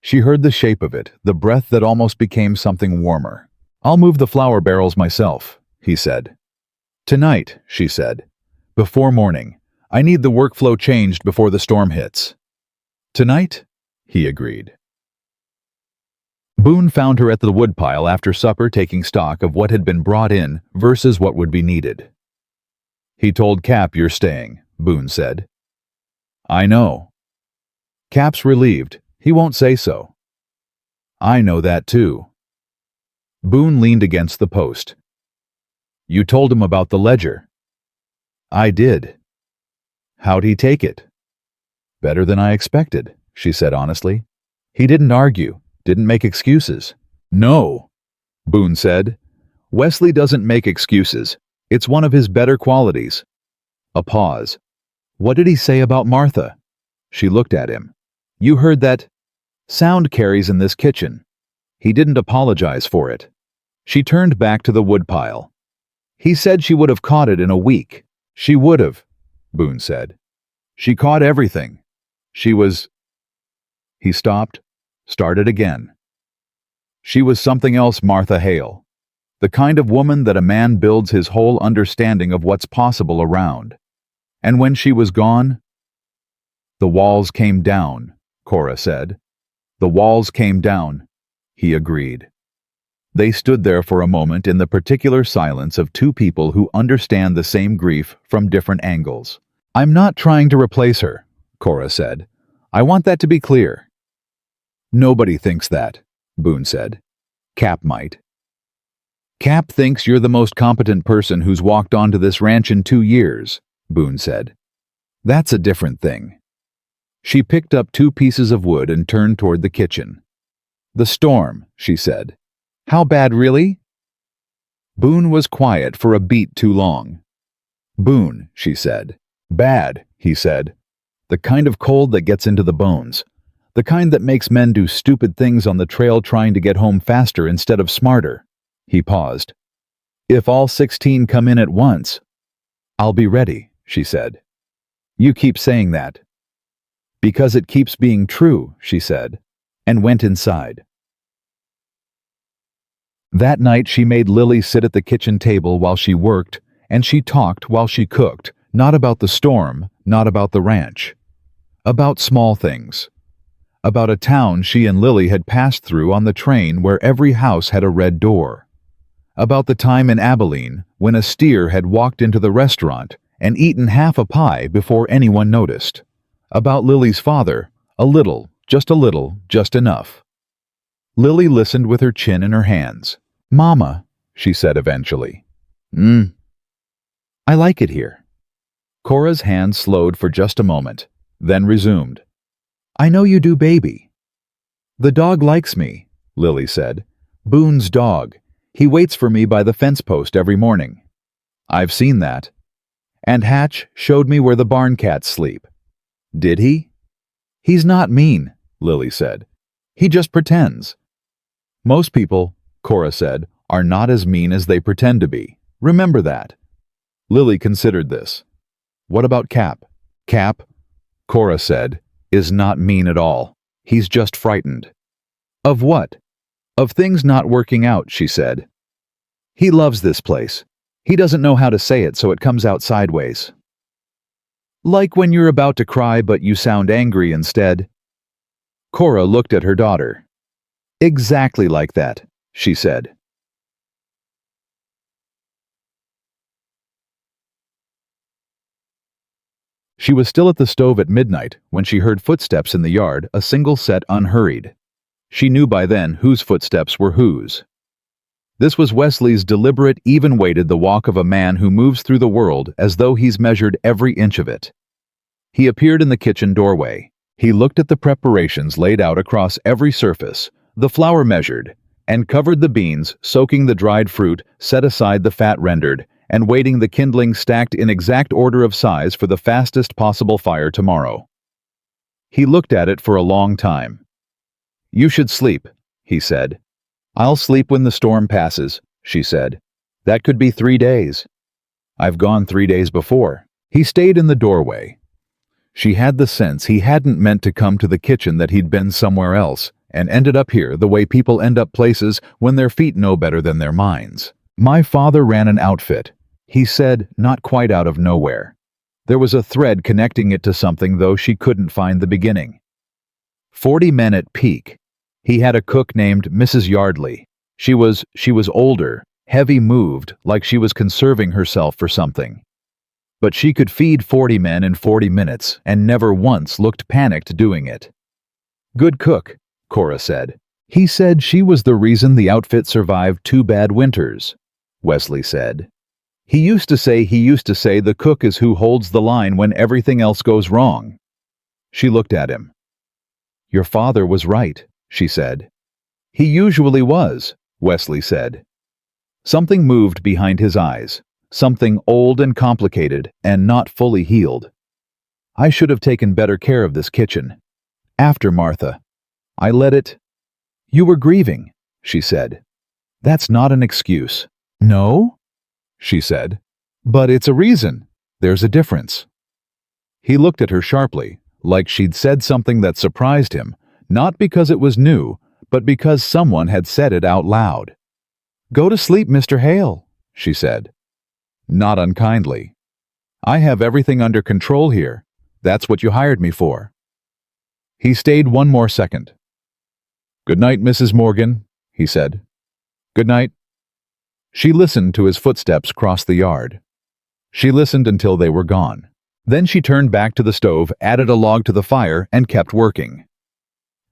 She heard the shape of it, the breath that almost became something warmer. "I'll move the flour barrels myself," he said. "Tonight," she said. "Before morning. I need the workflow changed before the storm hits." "Tonight?" he agreed. Boone found her at the woodpile after supper taking stock of what had been brought in versus what would be needed. "He told Cap you're staying," Boone said. "I know." "Cap's relieved. He won't say so." "I know that too." Boone leaned against the post. "You told him about the ledger." "I did." "How'd he take it?" "Better than I expected," she said honestly. "He didn't argue, didn't make excuses." "No," Boone said. "Wesley doesn't make excuses. It's one of his better qualities." A pause. "What did he say about Martha?" She looked at him. "You heard that? Sound carries in this kitchen." He didn't apologize for it. She turned back to the woodpile. "He said she would have caught it in a week." "She would have," Boone said. "She caught everything. She was—" He stopped, started again. "She was something else, Martha Hale. The kind of woman that a man builds his whole understanding of what's possible around. And when she was gone—" "The walls came down," Cora said. "The walls came down," he agreed. They stood there for a moment in the particular silence of 2 people who understand the same grief from different angles. "I'm not trying to replace her," Cora said. "I want that to be clear." "Nobody thinks that," Boone said. "Cap might." "Cap thinks you're the most competent person who's walked onto this ranch in 2 years," Boone said. "That's a different thing." She picked up 2 pieces of wood and turned toward the kitchen. "The storm," she said. "How bad, really?" Boone was quiet for a beat too long. "Boone," she said. "Bad," he said. "The kind of cold that gets into the bones. The kind that makes men do stupid things on the trail trying to get home faster instead of smarter." He paused. "If all 16 come in at once—" "I'll be ready," she said. "You keep saying that." "Because it keeps being true," she said, and went inside. That night she made Lily sit at the kitchen table while she worked, and she talked while she cooked, not about the storm, not about the ranch. About small things. About a town she and Lily had passed through on the train where every house had a red door. About the time in Abilene when a steer had walked into the restaurant and eaten half a pie before anyone noticed. About Lily's father, a little, just enough. Lily listened with her chin in her hands. "Mama," she said eventually. "I like it here." Cora's hand slowed for just a moment, then resumed. "I know you do, baby." "The dog likes me," Lily said. "Boone's dog. He waits for me by the fence post every morning." "I've seen that." "And Hatch showed me where the barn cats sleep." "Did he?" "He's not mean," Lily said. "He just pretends." "Most people," Cora said, "are not as mean as they pretend to be. Remember that." Lily considered this. "What about Cap?" "Cap," Cora said, "is not mean at all. He's just frightened." "Of what?" "Of things not working out," she said. "He loves this place. He doesn't know how to say it, so it comes out sideways. Like when you're about to cry but you sound angry instead." Cora looked at her daughter. "Exactly like that," she said. She was still at the stove at midnight when she heard footsteps in the yard, a single set unhurried. She knew by then whose footsteps were whose. This was Wesley's deliberate, even-weighted the walk of a man who moves through the world as though he's measured every inch of it. He appeared in the kitchen doorway. He looked at the preparations laid out across every surface, the flour measured, and covered the beans, soaking the dried fruit, set aside the fat rendered, and waiting the kindling stacked in exact order of size for the fastest possible fire tomorrow. He looked at it for a long time. "You should sleep," he said. "I'll sleep when the storm passes," she said. "That could be 3 days. I've gone 3 days before." He stayed in the doorway. She had the sense he hadn't meant to come to the kitchen, that he'd been somewhere else, and ended up here the way people end up places when their feet know better than their minds. "My father ran an outfit," he said, not quite out of nowhere. There was a thread connecting it to something, though she couldn't find the beginning. 40 men at peak. He had a cook named Mrs. Yardley. She was older, heavy-moved, like she was conserving herself for something. But she could feed 40 men in 40 minutes, and never once looked panicked doing it. "Good cook," Cora said. "He said she was the reason the outfit survived 2 bad winters," Wesley said. He used to say the cook is who holds the line when everything else goes wrong." She looked at him. "Your father was right," she said. "He usually was," Wesley said. Something moved behind his eyes, something old and complicated and not fully healed. "I should have taken better care of this kitchen. After Martha. I let it—" "You were grieving," she said. "That's not an excuse." "No?" she said. "But it's a reason. There's a difference." He looked at her sharply, like she'd said something that surprised him, not because it was new, but because someone had said it out loud. "Go to sleep, Mr. Hale," she said. Not unkindly. "I have everything under control here. That's what you hired me for." He stayed one more second. "Good night, Mrs. Morgan," he said. "Good night." She listened to his footsteps cross the yard. She listened until they were gone. Then she turned back to the stove, added a log to the fire, and kept working.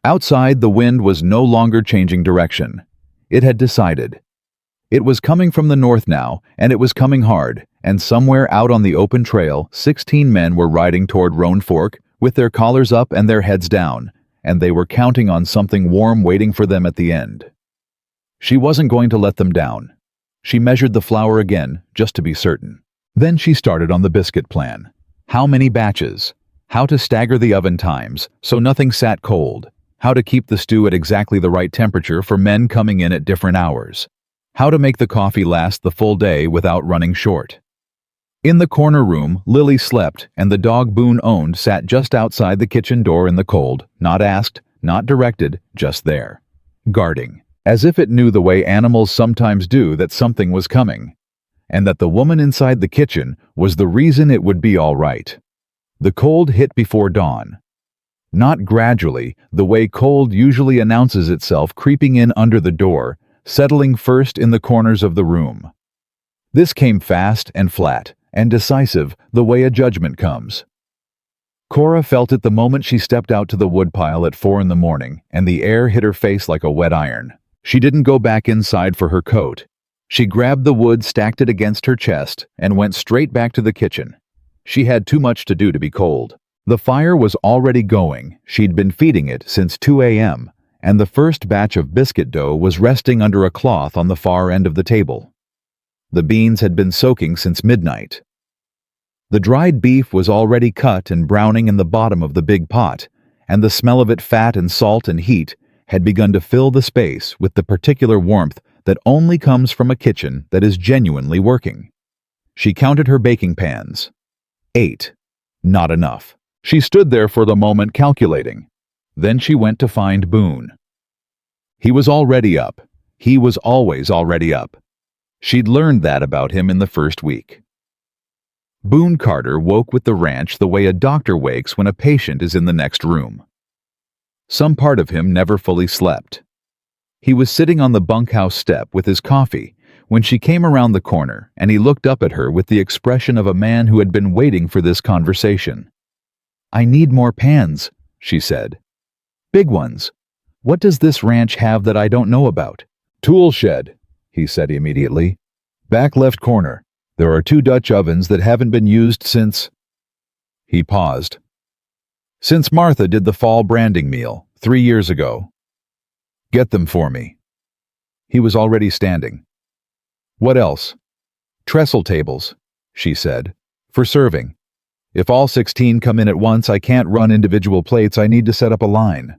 Outside, the wind was no longer changing direction. It had decided. It was coming from the north now, and it was coming hard, and somewhere out on the open trail, 16 men were riding toward Roan Fork, with their collars up and their heads down, and they were counting on something warm waiting for them at the end. She wasn't going to let them down. She measured the flour again, just to be certain. Then she started on the biscuit plan. How many batches? How to stagger the oven times, so nothing sat cold. How to keep the stew at exactly the right temperature for men coming in at different hours. How to make the coffee last the full day without running short. In the corner room, Lily slept, and the dog Boone owned sat just outside the kitchen door in the cold, not asked, not directed, just there. Guarding, as if it knew the way animals sometimes do that something was coming, and that the woman inside the kitchen was the reason it would be all right. The cold hit before dawn. Not gradually, the way cold usually announces itself, creeping in under the door, settling first in the corners of the room. This came fast and flat and decisive, the way a judgment comes. Cora felt it the moment she stepped out to the woodpile at 4 in the morning, and the air hit her face like a wet iron. She didn't go back inside for her coat. She grabbed the wood, stacked it against her chest, and went straight back to the kitchen. She had too much to do to be cold. The fire was already going. She'd been feeding it since 2 a.m., and the first batch of biscuit dough was resting under a cloth on the far end of the table. The beans had been soaking since midnight. The dried beef was already cut and browning in the bottom of the big pot, and the smell of it, fat and salt and heat, had begun to fill the space with the particular warmth that only comes from a kitchen that is genuinely working. She counted her baking pans. 8. Not enough. She stood there for the moment, calculating. Then she went to find Boone. He was already up. He was always already up. She'd learned that about him in the first week. Boone Carter woke with the ranch the way a doctor wakes when a patient is in the next room. Some part of him never fully slept. He was sitting on the bunkhouse step with his coffee when she came around the corner, and he looked up at her with the expression of a man who had been waiting for this conversation. I need more pans, she said. Big ones. What does this ranch have that I don't know about? Tool shed, he said immediately. Back left corner. There are 2 Dutch ovens that haven't been used since... He paused. Since Martha did the fall branding meal, 3 years ago. Get them for me. He was already standing. What else? Trestle tables, she said, for serving. If all 16 come in at once, I can't run individual plates. I need to set up a line.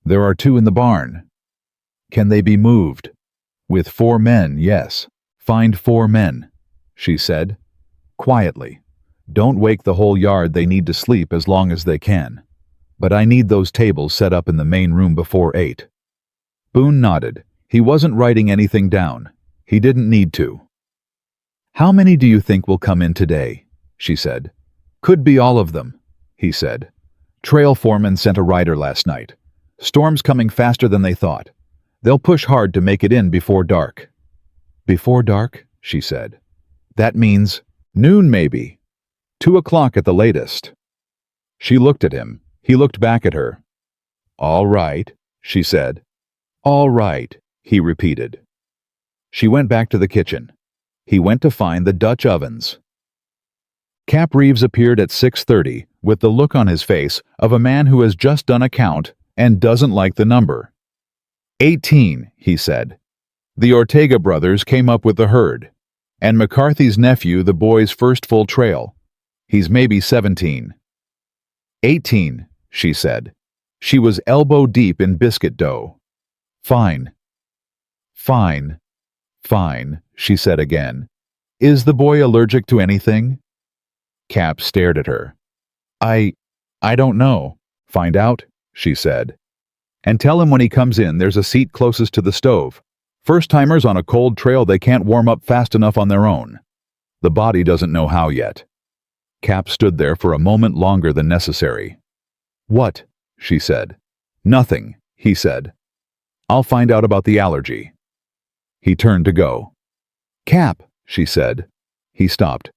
There are 2 in the barn. Can they be moved? With 4 men, yes. Find 4 men, she said, quietly. Don't wake the whole yard. They need to sleep as long as they can. But I need those tables set up in the main room before 8. Boone nodded. He wasn't writing anything down. He didn't need to. How many do you think will come in today? She said. Could be all of them, he said. Trail foreman sent a rider last night. Storm's coming faster than they thought. They'll push hard to make it in before dark. Before dark, she said. That means noon maybe. 2 o'clock at the latest. She looked at him. He looked back at her. All right, she said. All right, he repeated. She went back to the kitchen. He went to find the Dutch ovens. Cap Reeves appeared at 6:30 with the look on his face of a man who has just done a count and doesn't like the number. 18, he said. The Ortega brothers came up with the herd, and McCarthy's nephew the boy's first full trail. He's maybe 17. 18, she said. She was elbow deep in biscuit dough. Fine. Fine. Fine, she said again. Is the boy allergic to anything? Cap stared at her. I don't know. Find out, she said. And tell him when he comes in there's a seat closest to the stove. First-timers on a cold trail, they can't warm up fast enough on their own. The body doesn't know how yet. Cap stood there for a moment longer than necessary. What? She said. Nothing, he said. I'll find out about the allergy. He turned to go. Cap, she said. He stopped.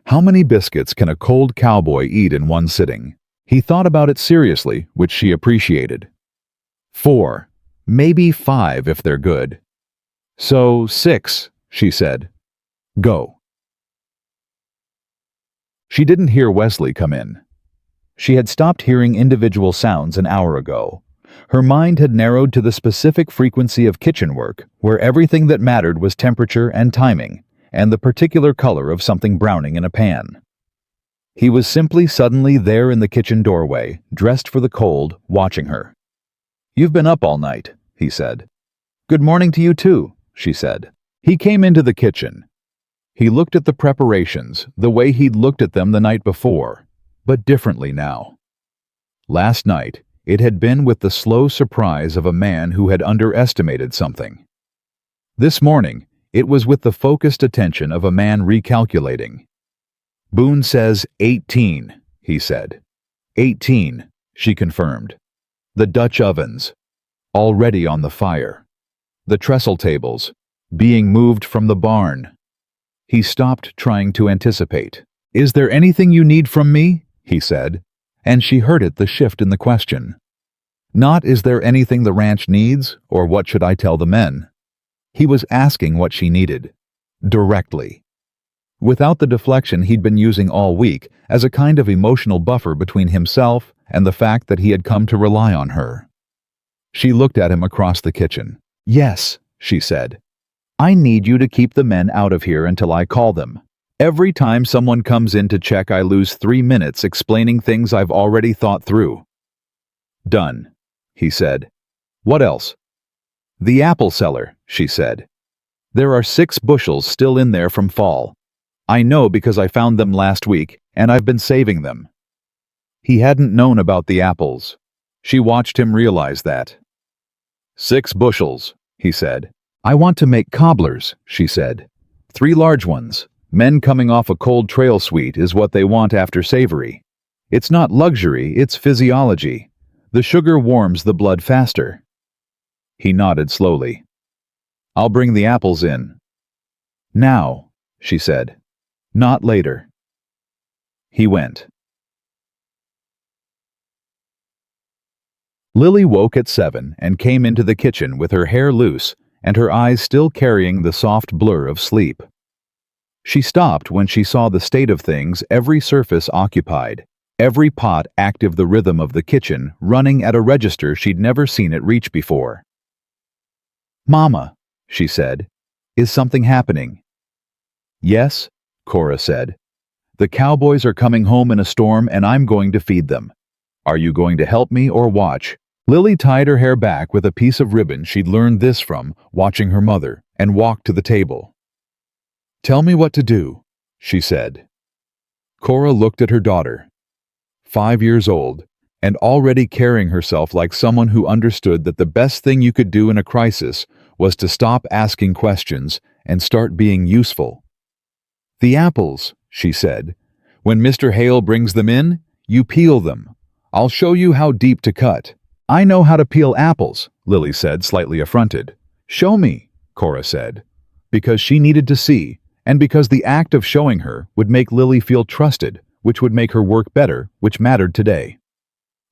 How many biscuits can a cold cowboy eat in one sitting? He thought about it seriously, which she appreciated. 4, maybe 5 if they're good. So 6, she said. Go. She didn't hear Wesley come in. She had stopped hearing individual sounds an hour ago. Her mind had narrowed to the specific frequency of kitchen work, where everything that mattered was temperature and timing, and the particular color of something browning in a pan. He was simply suddenly there in the kitchen doorway, dressed for the cold, watching her. You've been up all night, he said. Good morning to you too, she said. He came into the kitchen. He looked at the preparations, the way he'd looked at them the night before, but differently now. Last night, it had been with the slow surprise of a man who had underestimated something. This morning, it was with the focused attention of a man recalculating. Boone says 18, he said. 18, she confirmed. The Dutch ovens, already on the fire. The trestle tables, being moved from the barn. He stopped trying to anticipate. Is there anything you need from me? He said, and she heard it, the shift in the question. Not is there anything the ranch needs, or what should I tell the men? He was asking what she needed. Directly. Without the deflection he'd been using all week as a kind of emotional buffer between himself and the fact that he had come to rely on her. She looked at him across the kitchen. Yes, she said. I need you to keep the men out of here until I call them. Every time someone comes in to check, I lose 3 minutes explaining things I've already thought through. Done, he said. What else? The apple cellar, she said. There are 6 bushels still in there from fall. I know because I found them last week, and I've been saving them. He hadn't known about the apples. She watched him realize that. 6 bushels, he said. I want to make cobblers, she said. 3 large ones. Men coming off a cold trail sweet is what they want after savory. It's not luxury, it's physiology. The sugar warms the blood faster. He nodded slowly. I'll bring the apples in. Now, she said. Not later. He went. Lily woke at 7 and came into the kitchen with her hair loose and her eyes still carrying the soft blur of sleep. She stopped when she saw the state of things, every surface occupied, every pot active, the rhythm of the kitchen running at a register she'd never seen it reach before. "Mama," she said, "is something happening?" "Yes," Cora said. "The Cowboys are coming home in a storm and I'm going to feed them. Are you going to help me or watch?" Lily tied her hair back with a piece of ribbon she'd learned this from watching her mother and walked to the table. "Tell me what to do," she said. Cora looked at her daughter, 5 years old, and already carrying herself like someone who understood that the best thing you could do in a crisis was to stop asking questions and start being useful. "The apples," she said. "When Mr. Hale brings them in, you peel them. I'll show you how deep to cut." "I know how to peel apples," Lily said, slightly affronted. "Show me," Cora said, because she needed to see, and because the act of showing her would make Lily feel trusted, which would make her work better, which mattered today.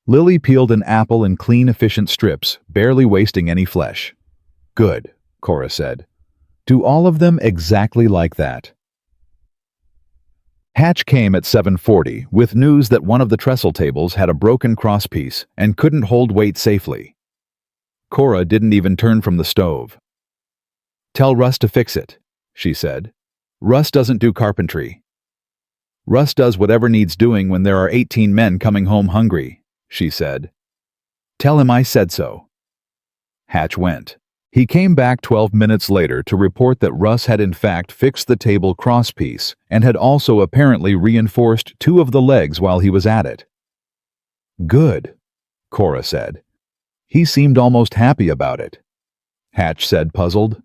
Lily peeled an apple in clean, efficient strips, barely wasting any flesh. "Good," Cora said. "Do all of them exactly like that." Hatch came at 7:40 with news that one of the trestle tables had a broken crosspiece and couldn't hold weight safely. Cora didn't even turn from the stove. "Tell Russ to fix it," she said. "Russ doesn't do carpentry." "Russ does whatever needs doing when there are 18 men coming home hungry," she said. "Tell him I said so." Hatch went. He came back 12 minutes later to report that Russ had in fact fixed the table crosspiece and had also apparently reinforced 2 of the legs while he was at it. "Good," Cora said. "He seemed almost happy about it." Hatch said, puzzled.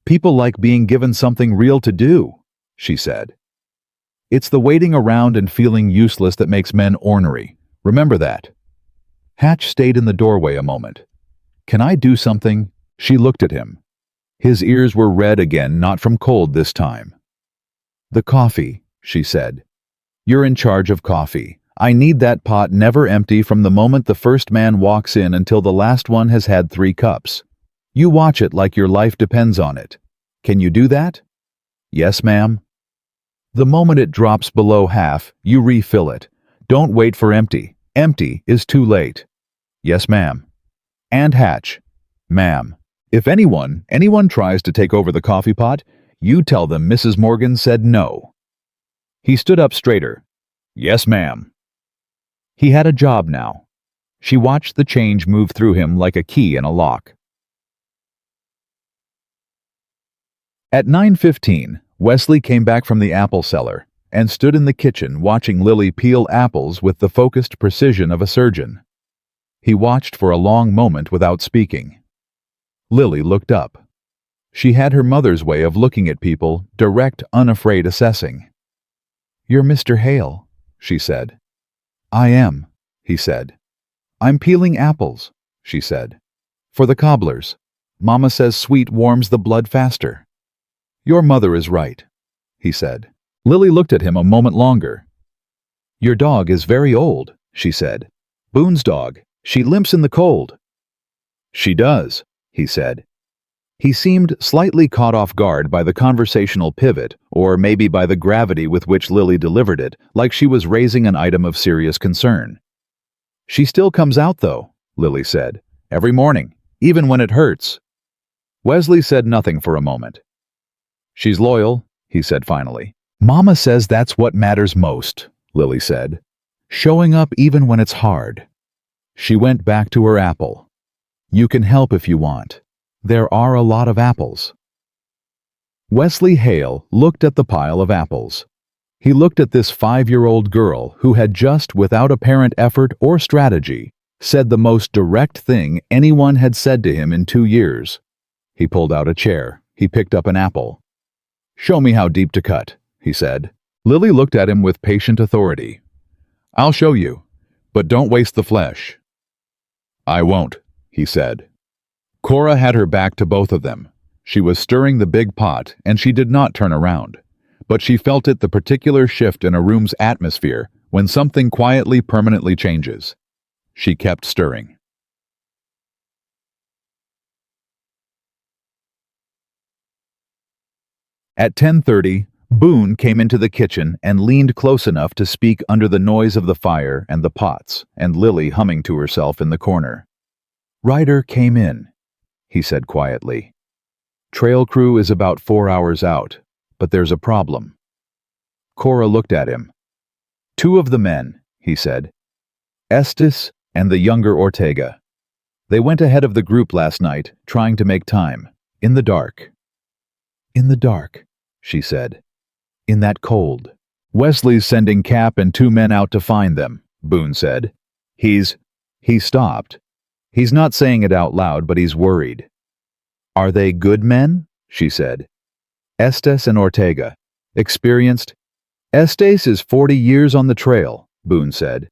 "People like being given something real to do," she said. "It's the waiting around and feeling useless that makes men ornery. Remember that." Hatch stayed in the doorway a moment. "Can I do something?" She looked at him. His ears were red again, not from cold this time. "The coffee," she said. "You're in charge of coffee. I need that pot never empty from the moment the first man walks in until the last one has had 3 cups. You watch it like your life depends on it. Can you do that?" "Yes, ma'am." "The moment it drops below half, you refill it. Don't wait for empty. Empty is too late." "Yes, ma'am." "And Hatch." "Ma'am. If anyone tries to take over the coffee pot, you tell them Mrs. Morgan said no." He stood up straighter. "Yes, ma'am." He had a job now. She watched the change move through him like a key in a lock. At 9:15, Wesley came back from the apple cellar and stood in the kitchen watching Lily peel apples with the focused precision of a surgeon. He watched for a long moment without speaking. Lily looked up. She had her mother's way of looking at people, direct, unafraid assessing. "You're Mr. Hale," she said. "I am," he said. "I'm peeling apples," she said. "For the cobblers. Mama says sweet warms the blood faster." "Your mother is right," he said. Lily looked at him a moment longer. "Your dog is very old," she said. "Boone's dog. She limps in the cold." "She does," he said. He seemed slightly caught off guard by the conversational pivot, or maybe by the gravity with which Lily delivered it, like she was raising an item of serious concern. "She still comes out, though," Lily said. "Every morning, even when it hurts." Wesley said nothing for a moment. "She's loyal," he said finally. "Mama says that's what matters most," Lily said. "Showing up even when it's hard." She went back to her apple. "You can help if you want. There are a lot of apples." Wesley Hale looked at the pile of apples. He looked at this 5-year-old girl who had just, without apparent effort or strategy, said the most direct thing anyone had said to him in 2 years. He pulled out a chair. He picked up an apple. "Show me how deep to cut," he said. Lily looked at him with patient authority. "I'll show you, but don't waste the flesh." "I won't," he said. Cora had her back to both of them. She was stirring the big pot, and she did not turn around. But she felt it, the particular shift in a room's atmosphere when something quietly, permanently changes. She kept stirring. At 10:30, Boone came into the kitchen and leaned close enough to speak under the noise of the fire and the pots and Lily humming to herself in the corner. "Ryder came in," he said quietly. "Trail crew is about 4 hours out, but there's a problem." Cora looked at him. "Two of the men," he said. "Estes and the younger Ortega. They went ahead of the group last night, trying to make time. In the dark." "In the dark," she said. "In that cold." "Wesley's sending Cap and 2 men out to find them," Boone said. He stopped. "He's not saying it out loud, but he's worried." "Are they good men?" she said. "Estes and Ortega. Experienced." "Estes is 40 years on the trail," Boone said.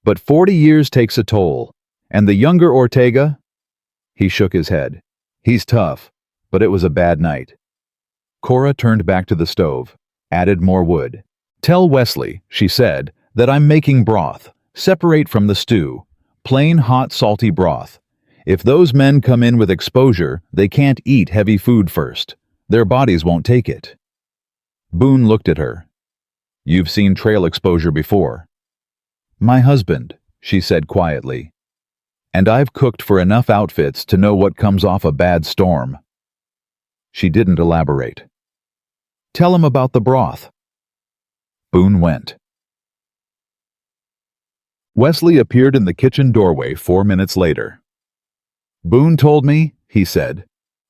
"But 40 years takes a toll. And the younger Ortega?" He shook his head. "He's tough, but it was a bad night." Cora turned back to the stove, added more wood. "Tell Wesley," she said, "that I'm making broth, separate from the stew. Plain hot salty broth. If those men come in with exposure, they can't eat heavy food first. Their bodies won't take it." Boone looked at her. "You've seen trail exposure before." "My husband," she said quietly. "And I've cooked for enough outfits to know what comes off a bad storm." She didn't elaborate. "Tell him about the broth." Boone went. Wesley appeared in the kitchen doorway 4 minutes later. "Boone told me," he said.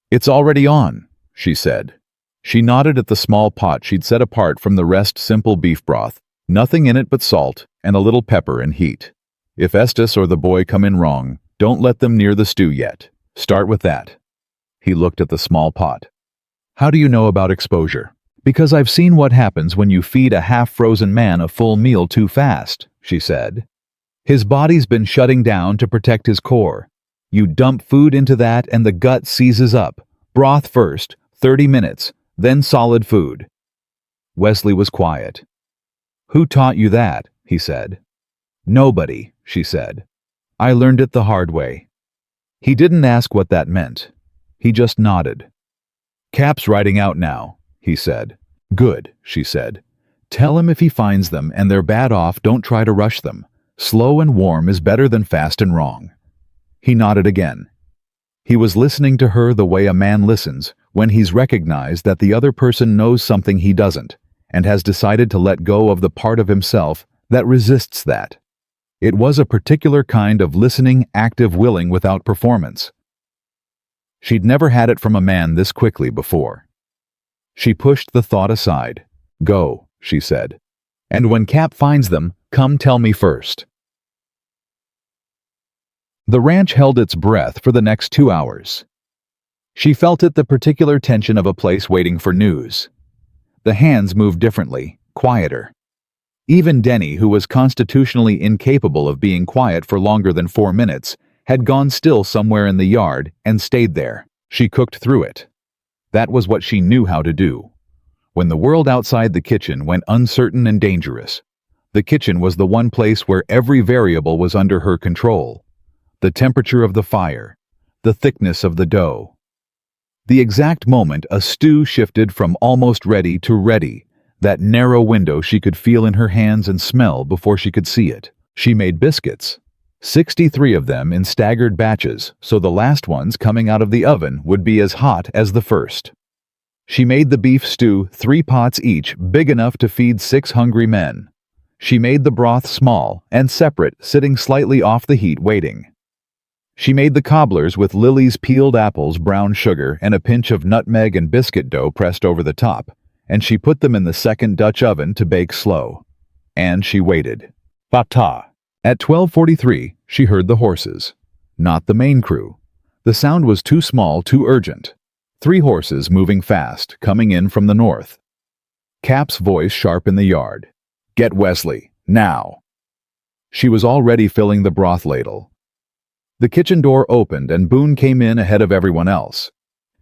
"It's already on," she said. She nodded at the small pot she'd set apart from the rest. Simple beef broth, nothing in it but salt and a little pepper and heat. "If Estes or the boy come in wrong, don't let them near the stew yet. Start with that." He looked at the small pot. "How do you know about exposure?" "Because I've seen what happens when you feed a half-frozen man a full meal too fast," she said. "His body's been shutting down to protect his core. You dump food into that and the gut seizes up. Broth first, 30 minutes, then solid food." Wesley was quiet. "Who taught you that?" he said. "Nobody," she said. "I learned it the hard way." He didn't ask what that meant. He just nodded. "Cap's riding out now," he said. "Good," she said. "Tell him if he finds them and they're bad off, don't try to rush them. Slow and warm is better than fast and wrong." He nodded again. He was listening to her the way a man listens when he's recognized that the other person knows something he doesn't and has decided to let go of the part of himself that resists that. It was a particular kind of listening, active willing without performance. She'd never had it from a man this quickly before. She pushed the thought aside. "Go," she said. "And when Cap finds them, come tell me first." The ranch held its breath for the next 2 hours. She felt it, the particular tension of a place waiting for news. The hands moved differently, quieter. Even Denny, who was constitutionally incapable of being quiet for longer than 4 minutes, had gone still somewhere in the yard and stayed there. She cooked through it. That was what she knew how to do. When the world outside the kitchen went uncertain and dangerous, the kitchen was the one place where every variable was under her control. The temperature of the fire, the thickness of the dough. The exact moment a stew shifted from almost ready to ready, that narrow window she could feel in her hands and smell before she could see it. She made biscuits. 63 of them in staggered batches, so the last ones coming out of the oven would be as hot as the first. She made the beef stew 3 pots each, big enough to feed 6 hungry men. She made the broth small and separate, sitting slightly off the heat waiting. She made the cobblers with Lily's peeled apples, brown sugar, and a pinch of nutmeg and biscuit dough pressed over the top, and she put them in the second Dutch oven to bake slow. And she waited. Bata. At 12:43, she heard the horses. Not the main crew. The sound was too small, too urgent. 3 horses moving fast, coming in from the north. Cap's voice sharp in the yard. "Get Wesley, now." She was already filling the broth ladle. The kitchen door opened and Boone came in ahead of everyone else.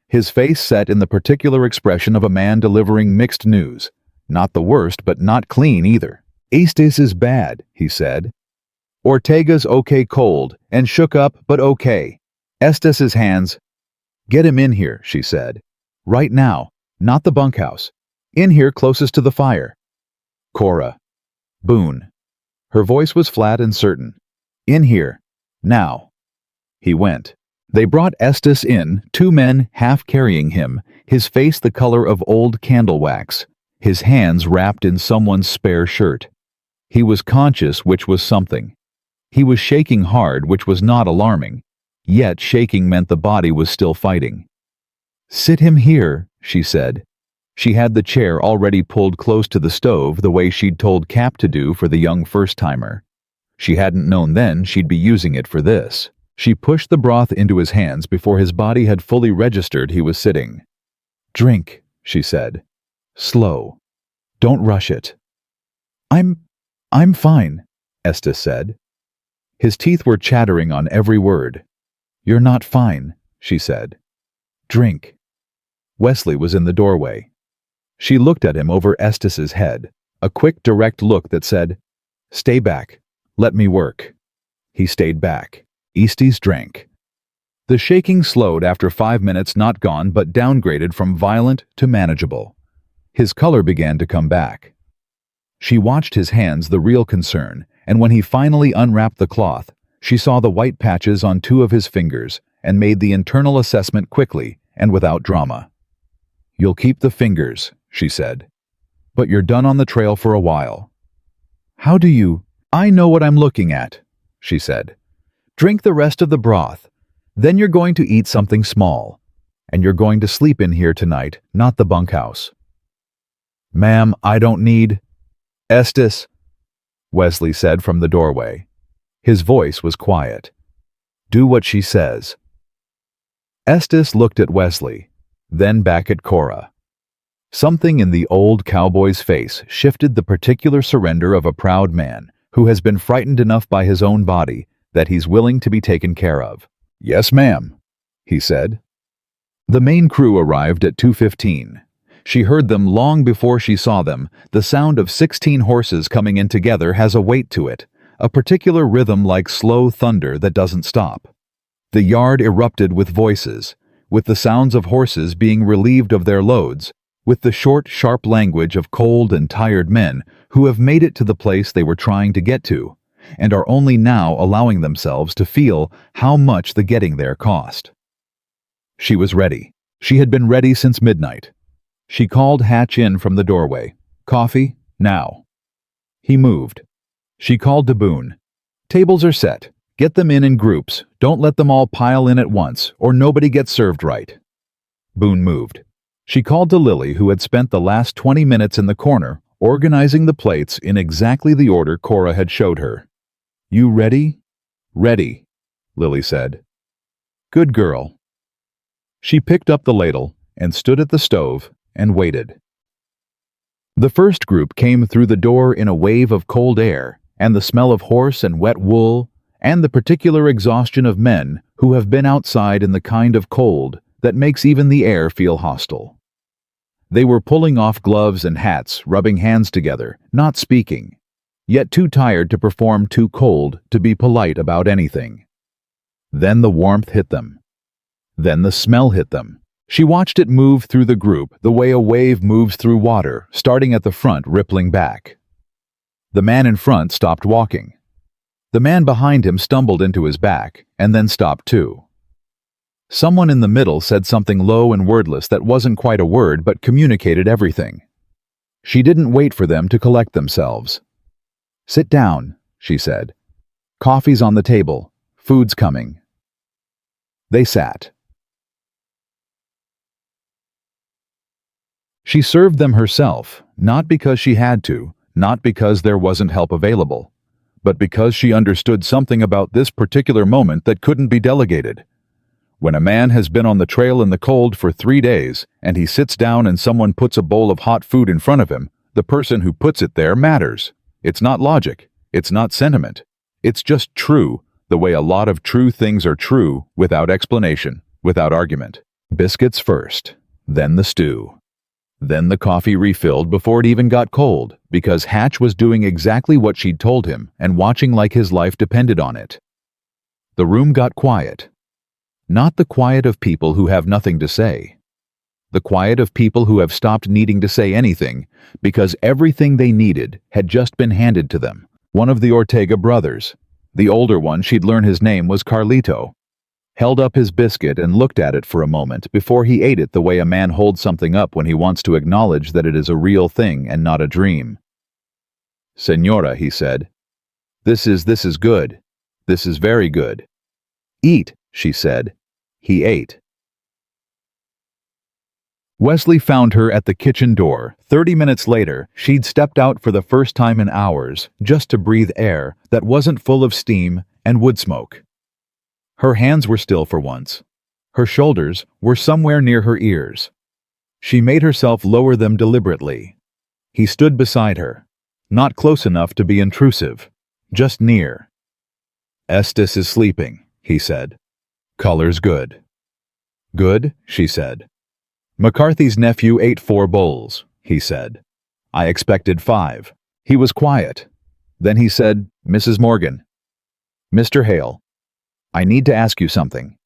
His face set in the particular expression of a man delivering mixed news. Not the worst, but not clean either. "Estes is bad," he said. "Ortega's okay cold, and shook up, but okay. Estes's hands—" "Get him in here," she said. "Right now, not the bunkhouse. In here closest to the fire. Cora. Boone. Her voice was flat and certain. In here. Now. He went. They brought Estes in, two men half carrying him, his face the color of old candle wax, his hands wrapped in someone's spare shirt. He was conscious, which was something. He was shaking hard, which was not alarming. Yet shaking meant the body was still fighting. Sit him here, she said. She had the chair already pulled close to the stove the way she'd told Cap to do for the young first-timer. She hadn't known then she'd be using it for this. She pushed the broth into his hands before his body had fully registered he was sitting. Drink, she said. Slow. Don't rush it. I'm fine, Estes said. His teeth were chattering on every word. You're not fine, she said. Drink. Wesley was in the doorway. She looked at him over Estes's head, a quick, direct look that said, Stay back. Let me work. He stayed back. Estes drank. The shaking slowed after 5 minutes, not gone but downgraded from violent to manageable. His color began to come back. She watched his hands, the real concern, and when he finally unwrapped the cloth, she saw the white patches on 2 of his fingers and made the internal assessment quickly and without drama. You'll keep the fingers, she said. But you're done on the trail for a while. How do you? I know what I'm looking at, she said. Drink the rest of the broth. Then you're going to eat something small. And you're going to sleep in here tonight, not the bunkhouse. Ma'am, I don't need... Estes, Wesley said from the doorway. His voice was quiet. Do what she says. Estes looked at Wesley, then back at Cora. Something in the old cowboy's face shifted the particular surrender of a proud man who has been frightened enough by his own body that he's willing to be taken care of. Yes, ma'am, he said. The main crew arrived at 2:15. She heard them long before she saw them. The sound of 16 horses coming in together has a weight to it, a particular rhythm like slow thunder that doesn't stop. The yard erupted with voices, with the sounds of horses being relieved of their loads, with the short, sharp language of cold and tired men who have made it to the place they were trying to get to, and are only now allowing themselves to feel how much the getting there cost. She was ready. She had been ready since midnight. She called Hatch in from the doorway. Coffee, now. He moved. She called to Boone. Tables are set. Get them in groups. Don't let them all pile in at once, or nobody gets served right. Boone moved. She called to Lily, who had spent the last 20 minutes in the corner, organizing the plates in exactly the order Cora had showed her. You ready? Ready, Lily said. Good girl. She picked up the ladle and stood at the stove and waited. The first group came through the door in a wave of cold air and the smell of horse and wet wool and the particular exhaustion of men who have been outside in the kind of cold that makes even the air feel hostile. They were pulling off gloves and hats, rubbing hands together, not speaking, yet too tired to perform, too cold to be polite about anything. Then the warmth hit them. Then the smell hit them. She watched it move through the group the way a wave moves through water, starting at the front, rippling back. The man in front stopped walking. The man behind him stumbled into his back, and then stopped too. Someone in the middle said something low and wordless that wasn't quite a word but communicated everything. She didn't wait for them to collect themselves. Sit down, she said. Coffee's on the table. Food's coming. They sat. She served them herself, not because she had to, not because there wasn't help available, but because she understood something about this particular moment that couldn't be delegated. When a man has been on the trail in the cold for 3 days, and he sits down and someone puts a bowl of hot food in front of him, the person who puts it there matters. It's not logic. It's not sentiment. It's just true, the way a lot of true things are true, without explanation, without argument. Biscuits first, then the stew. Then the coffee refilled before it even got cold, because Hatch was doing exactly what she'd told him and watching like his life depended on it. The room got quiet. Not the quiet of people who have nothing to say. The quiet of people who have stopped needing to say anything because everything they needed had just been handed to them. One of the Ortega brothers, the older one, she'd learned his name was Carlito, held up his biscuit and looked at it for a moment before he ate it the way a man holds something up when he wants to acknowledge that it is a real thing and not a dream. "Señora," he said, This is good. This is very good." "Eat," she said. He ate. Wesley found her at the kitchen door. 30 minutes later, she'd stepped out for the first time in hours just to breathe air that wasn't full of steam and wood smoke. Her hands were still for once. Her shoulders were somewhere near her ears. She made herself lower them deliberately. He stood beside her, not close enough to be intrusive, just near. "Estes is sleeping," he said. "Color's good." "Good," she said. "McCarthy's nephew ate 4 bowls," he said. "I expected 5. He was quiet. Then he said, "Mrs. Morgan." "Mr. Hale, I need to ask you something."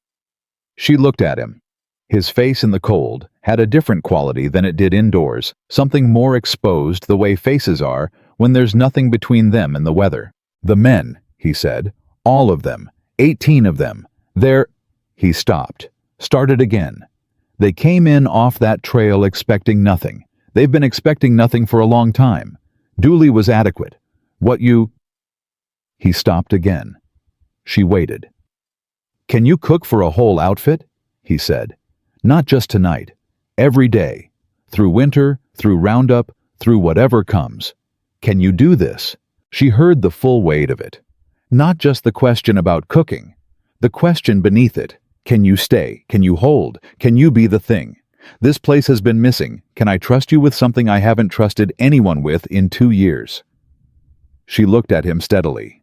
She looked at him. His face in the cold had a different quality than it did indoors, something more exposed the way faces are when there's nothing between them and the weather. "The men," he said, "all of them, 18 of them, they're—" He stopped, started again. "They came in off that trail expecting nothing. They've been expecting nothing for a long time. Dooley was adequate. What you—" He stopped again. She waited. "Can you cook for a whole outfit?" he said. "Not just tonight. Every day. Through winter, through roundup, through whatever comes. Can you do this?" She heard the full weight of it. Not just the question about cooking. The question beneath it. Can you stay? Can you hold? Can you be the thing? This place has been missing. Can I trust you with something I haven't trusted anyone with in 2 years? She looked at him steadily.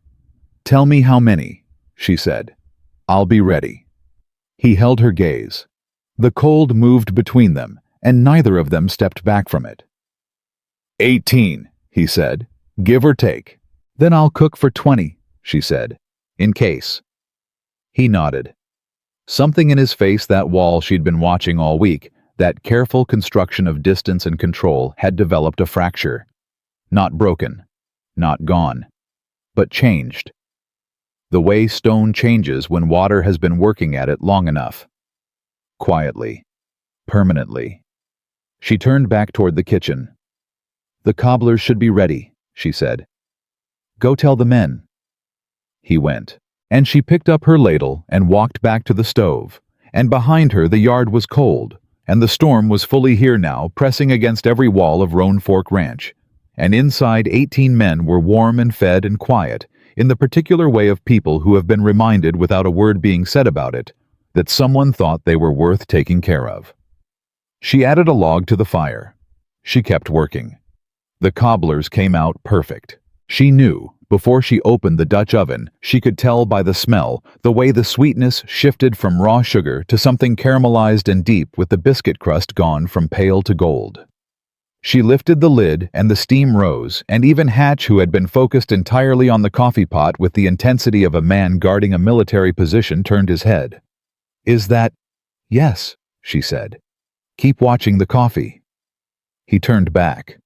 "Tell me how many," she said. "I'll be ready." He held her gaze. The cold moved between them, and neither of them stepped back from it. 18, he said, "give or take." "Then I'll cook for 20, she said, "in case." He nodded. Something in his face, that wall she'd been watching all week, that careful construction of distance and control, had developed a fracture. Not broken, not gone, but changed. The way stone changes when water has been working at it long enough. Quietly, permanently. She turned back toward the kitchen. "The cobblers should be ready," she said. "Go tell the men." He went, and she picked up her ladle and walked back to the stove, and behind her the yard was cold, and the storm was fully here now, pressing against every wall of Roan Fork Ranch, and inside 18 men were warm and fed and quiet, in the particular way of people who have been reminded without a word being said about it, that someone thought they were worth taking care of. She added a log to the fire. She kept working. The cobblers came out perfect. She knew, before she opened the Dutch oven, she could tell by the smell, the way the sweetness shifted from raw sugar to something caramelized and deep with the biscuit crust gone from pale to gold. She lifted the lid and the steam rose, and even Hatch, who had been focused entirely on the coffee pot with the intensity of a man guarding a military position, turned his head. "Is that—" "Yes," she said. "Keep watching the coffee." He turned back.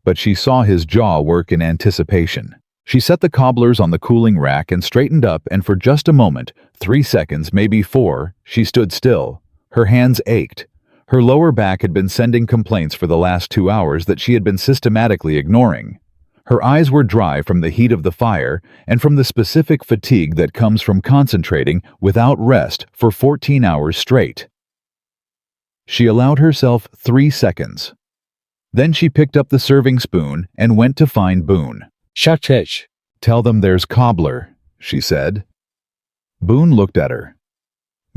But she saw his jaw work in anticipation. She set the cobblers on the cooling rack and straightened up, and for just a moment, 3 seconds, maybe 4, she stood still. Her hands ached. Her lower back had been sending complaints for the last 2 hours that she had been systematically ignoring. Her eyes were dry from the heat of the fire and from the specific fatigue that comes from concentrating without rest for 14 hours straight. She allowed herself 3 seconds. Then she picked up the serving spoon and went to find Boone. "Shortage." "Tell them there's cobbler," she said. Boone looked at her.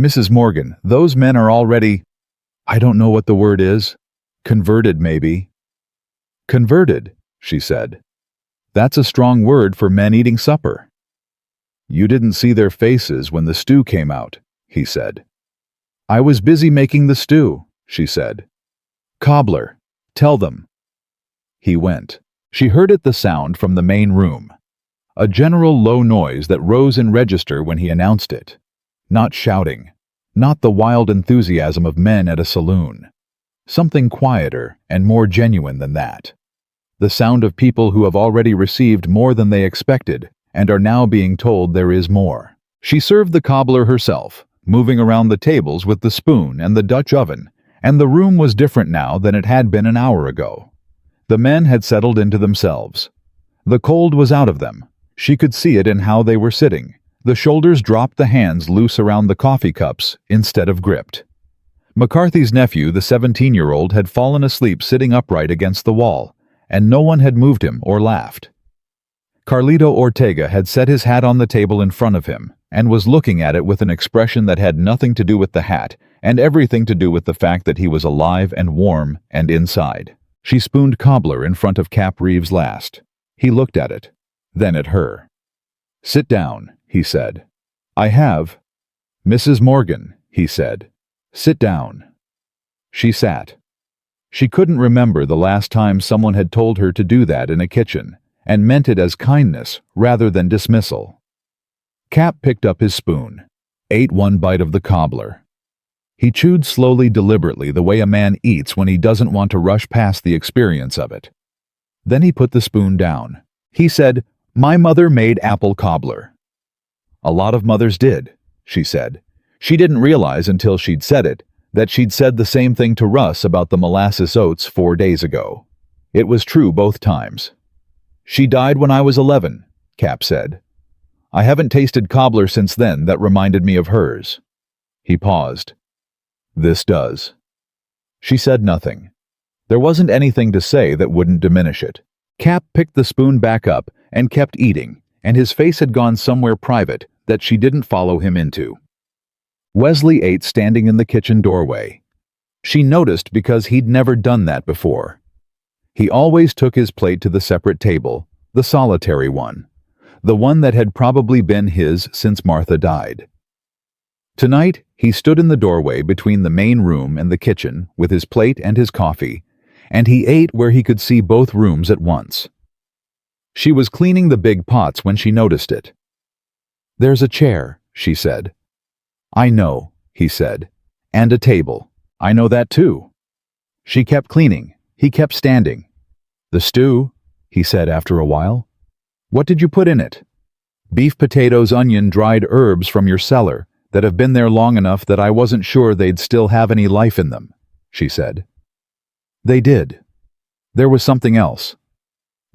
"Mrs. Morgan, those men are already— I don't know what the word is. Converted, maybe." "Converted," she said. "That's a strong word for men eating supper." "You didn't see their faces when the stew came out," he said. "I was busy making the stew," she said. "Cobbler. Tell them." He went. She heard it, the sound from the main room. A general low noise that rose in register when he announced it. Not shouting. Not the wild enthusiasm of men at a saloon. Something quieter and more genuine than that. The sound of people who have already received more than they expected and are now being told there is more. She served the cobbler herself, moving around the tables with the spoon and the Dutch oven, and the room was different now than it had been an hour ago. The men had settled into themselves. The cold was out of them. She could see it in how they were sitting. The shoulders dropped, the hands loose around the coffee cups instead of gripped. McCarthy's nephew, the 17-year-old, had fallen asleep sitting upright against the wall, and no one had moved him or laughed. Carlito Ortega had set his hat on the table in front of him and was looking at it with an expression that had nothing to do with the hat and everything to do with the fact that he was alive and warm and inside. She spooned cobbler in front of Cap Reeves last. He looked at it, then at her. "Sit down," he said. "I have." "Mrs. Morgan," he said. "Sit down." She sat. She couldn't remember the last time someone had told her to do that in a kitchen, and meant it as kindness rather than dismissal. Cap picked up his spoon, ate one bite of the cobbler. He chewed slowly, deliberately, the way a man eats when he doesn't want to rush past the experience of it. Then he put the spoon down. He said, "My mother made apple cobbler." "A lot of mothers did," she said. She didn't realize until she'd said it that she'd said the same thing to Russ about the molasses oats 4 days ago. It was true both times. "She died when I was 11, Cap said. "I haven't tasted cobbler since then that reminded me of hers." He paused. "This does." She said nothing. There wasn't anything to say that wouldn't diminish it. Cap picked the spoon back up and kept eating, and his face had gone somewhere private that she didn't follow him into. Wesley ate standing in the kitchen doorway. She noticed because he'd never done that before. He always took his plate to the separate table, the solitary one, the one that had probably been his since Martha died. Tonight, he stood in the doorway between the main room and the kitchen with his plate and his coffee, and he ate where he could see both rooms at once. She was cleaning the big pots when she noticed it. "There's a chair," she said. "I know," he said. "And a table. I know that too." She kept cleaning. He kept standing. "The stew," he said after a while. "What did you put in it?" "Beef, potatoes, onion, dried herbs from your cellar that have been there long enough that I wasn't sure they'd still have any life in them," she said. "They did. There was something else."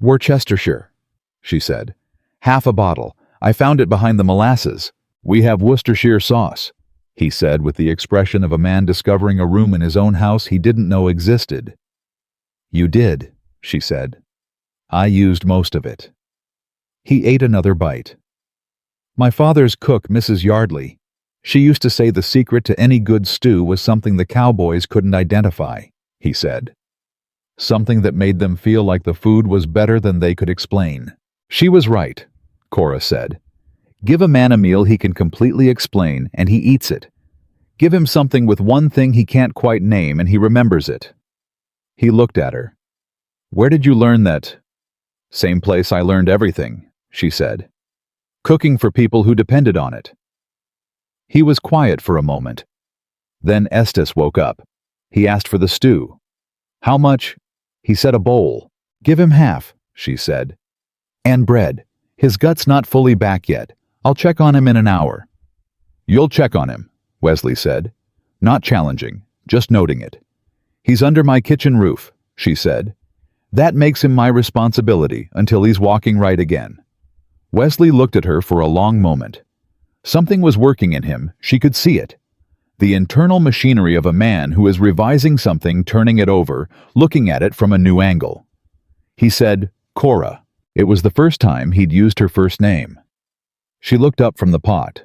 "Worcestershire," she said. "Half a bottle. I found it behind the molasses. We have Worcestershire sauce," he said with the expression of a man discovering a room in his own house he didn't know existed. "You did," she said. "I used most of it." He ate another bite. "My father's cook, Mrs. Yardley. She used to say the secret to any good stew was something the cowboys couldn't identify," he said. "Something that made them feel like the food was better than they could explain." "She was right," Cora said. "Give a man a meal he can completely explain and he eats it. Give him something with one thing he can't quite name and he remembers it." He looked at her. "Where did you learn that?" "Same place I learned everything," she said. "Cooking for people who depended on it." He was quiet for a moment. Then Estes woke up. He asked for the stew. "How much?" He said a bowl. "Give him half," she said. "And bread. His gut's not fully back yet. I'll check on him in an hour." "You'll check on him," Wesley said. Not challenging, just noting it. "He's under my kitchen roof," she said. "That makes him my responsibility until he's walking right again." Wesley looked at her for a long moment. Something was working in him, she could see it. The internal machinery of a man who is revising something, turning it over, looking at it from a new angle. He said, "Cora." It was the first time he'd used her first name. She looked up from the pot.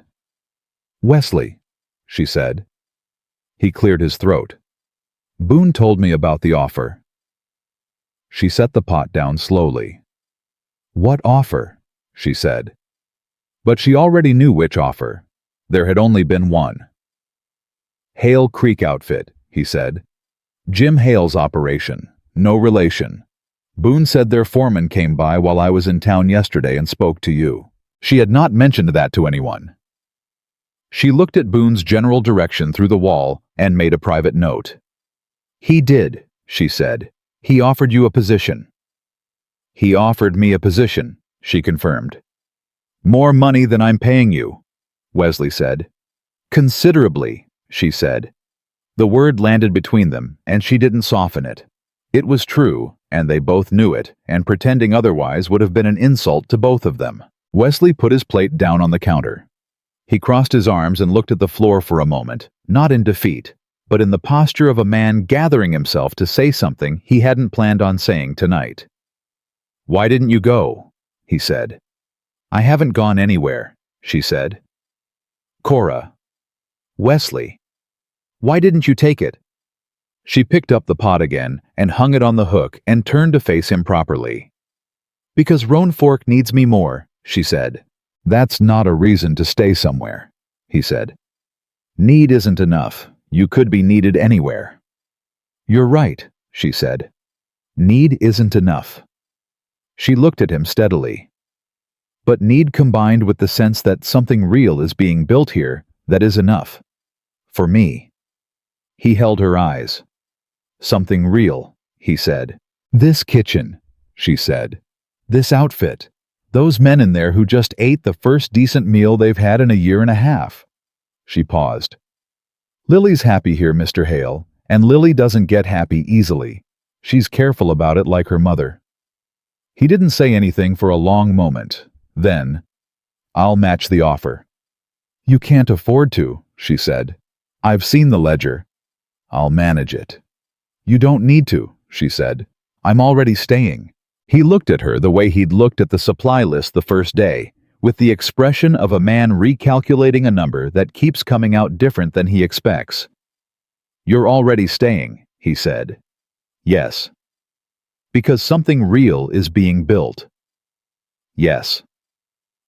"Wesley," she said. He cleared his throat. "Boone told me about the offer." She set the pot down slowly. "What offer?" she said. But she already knew which offer. There had only been one. "Hale Creek outfit," he said. "Jim Hale's operation. No relation. Boone said their foreman came by while I was in town yesterday and spoke to you." She had not mentioned that to anyone. She looked at Boone's general direction through the wall and made a private note. He did, she said. He offered you a position. He offered me a position, she confirmed. More money than I'm paying you, Wesley said. Considerably, she said. The word landed between them, and she didn't soften it. It was true, and they both knew it, and pretending otherwise would have been an insult to both of them. Wesley put his plate down on the counter. He crossed his arms and looked at the floor for a moment, not in defeat, but in the posture of a man gathering himself to say something he hadn't planned on saying tonight. "Why didn't you go?" he said. "I haven't gone anywhere," she said. "Cora." "Wesley. Why didn't you take it?" She picked up the pot again and hung it on the hook and turned to face him properly. "Because Roan Fork needs me more," she said. "That's not a reason to stay somewhere," he said. "Need isn't enough. You could be needed anywhere." "You're right," she said. "Need isn't enough." She looked at him steadily. "But need combined with the sense that something real is being built here, that is enough. For me." He held her eyes. "Something real," he said. "This kitchen," she said. "This outfit. Those men in there who just ate the first decent meal they've had in a year and a half." She paused. "Lily's happy here, Mr. Hale, and Lily doesn't get happy easily. She's careful about it like her mother." He didn't say anything for a long moment. Then, "I'll match the offer." "You can't afford to," she said. "I've seen the ledger. I'll manage it." "You don't need to," she said. "I'm already staying." He looked at her the way he'd looked at the supply list the first day, with the expression of a man recalculating a number that keeps coming out different than he expects. "You're already staying," he said. "Yes." "Because something real is being built." "Yes."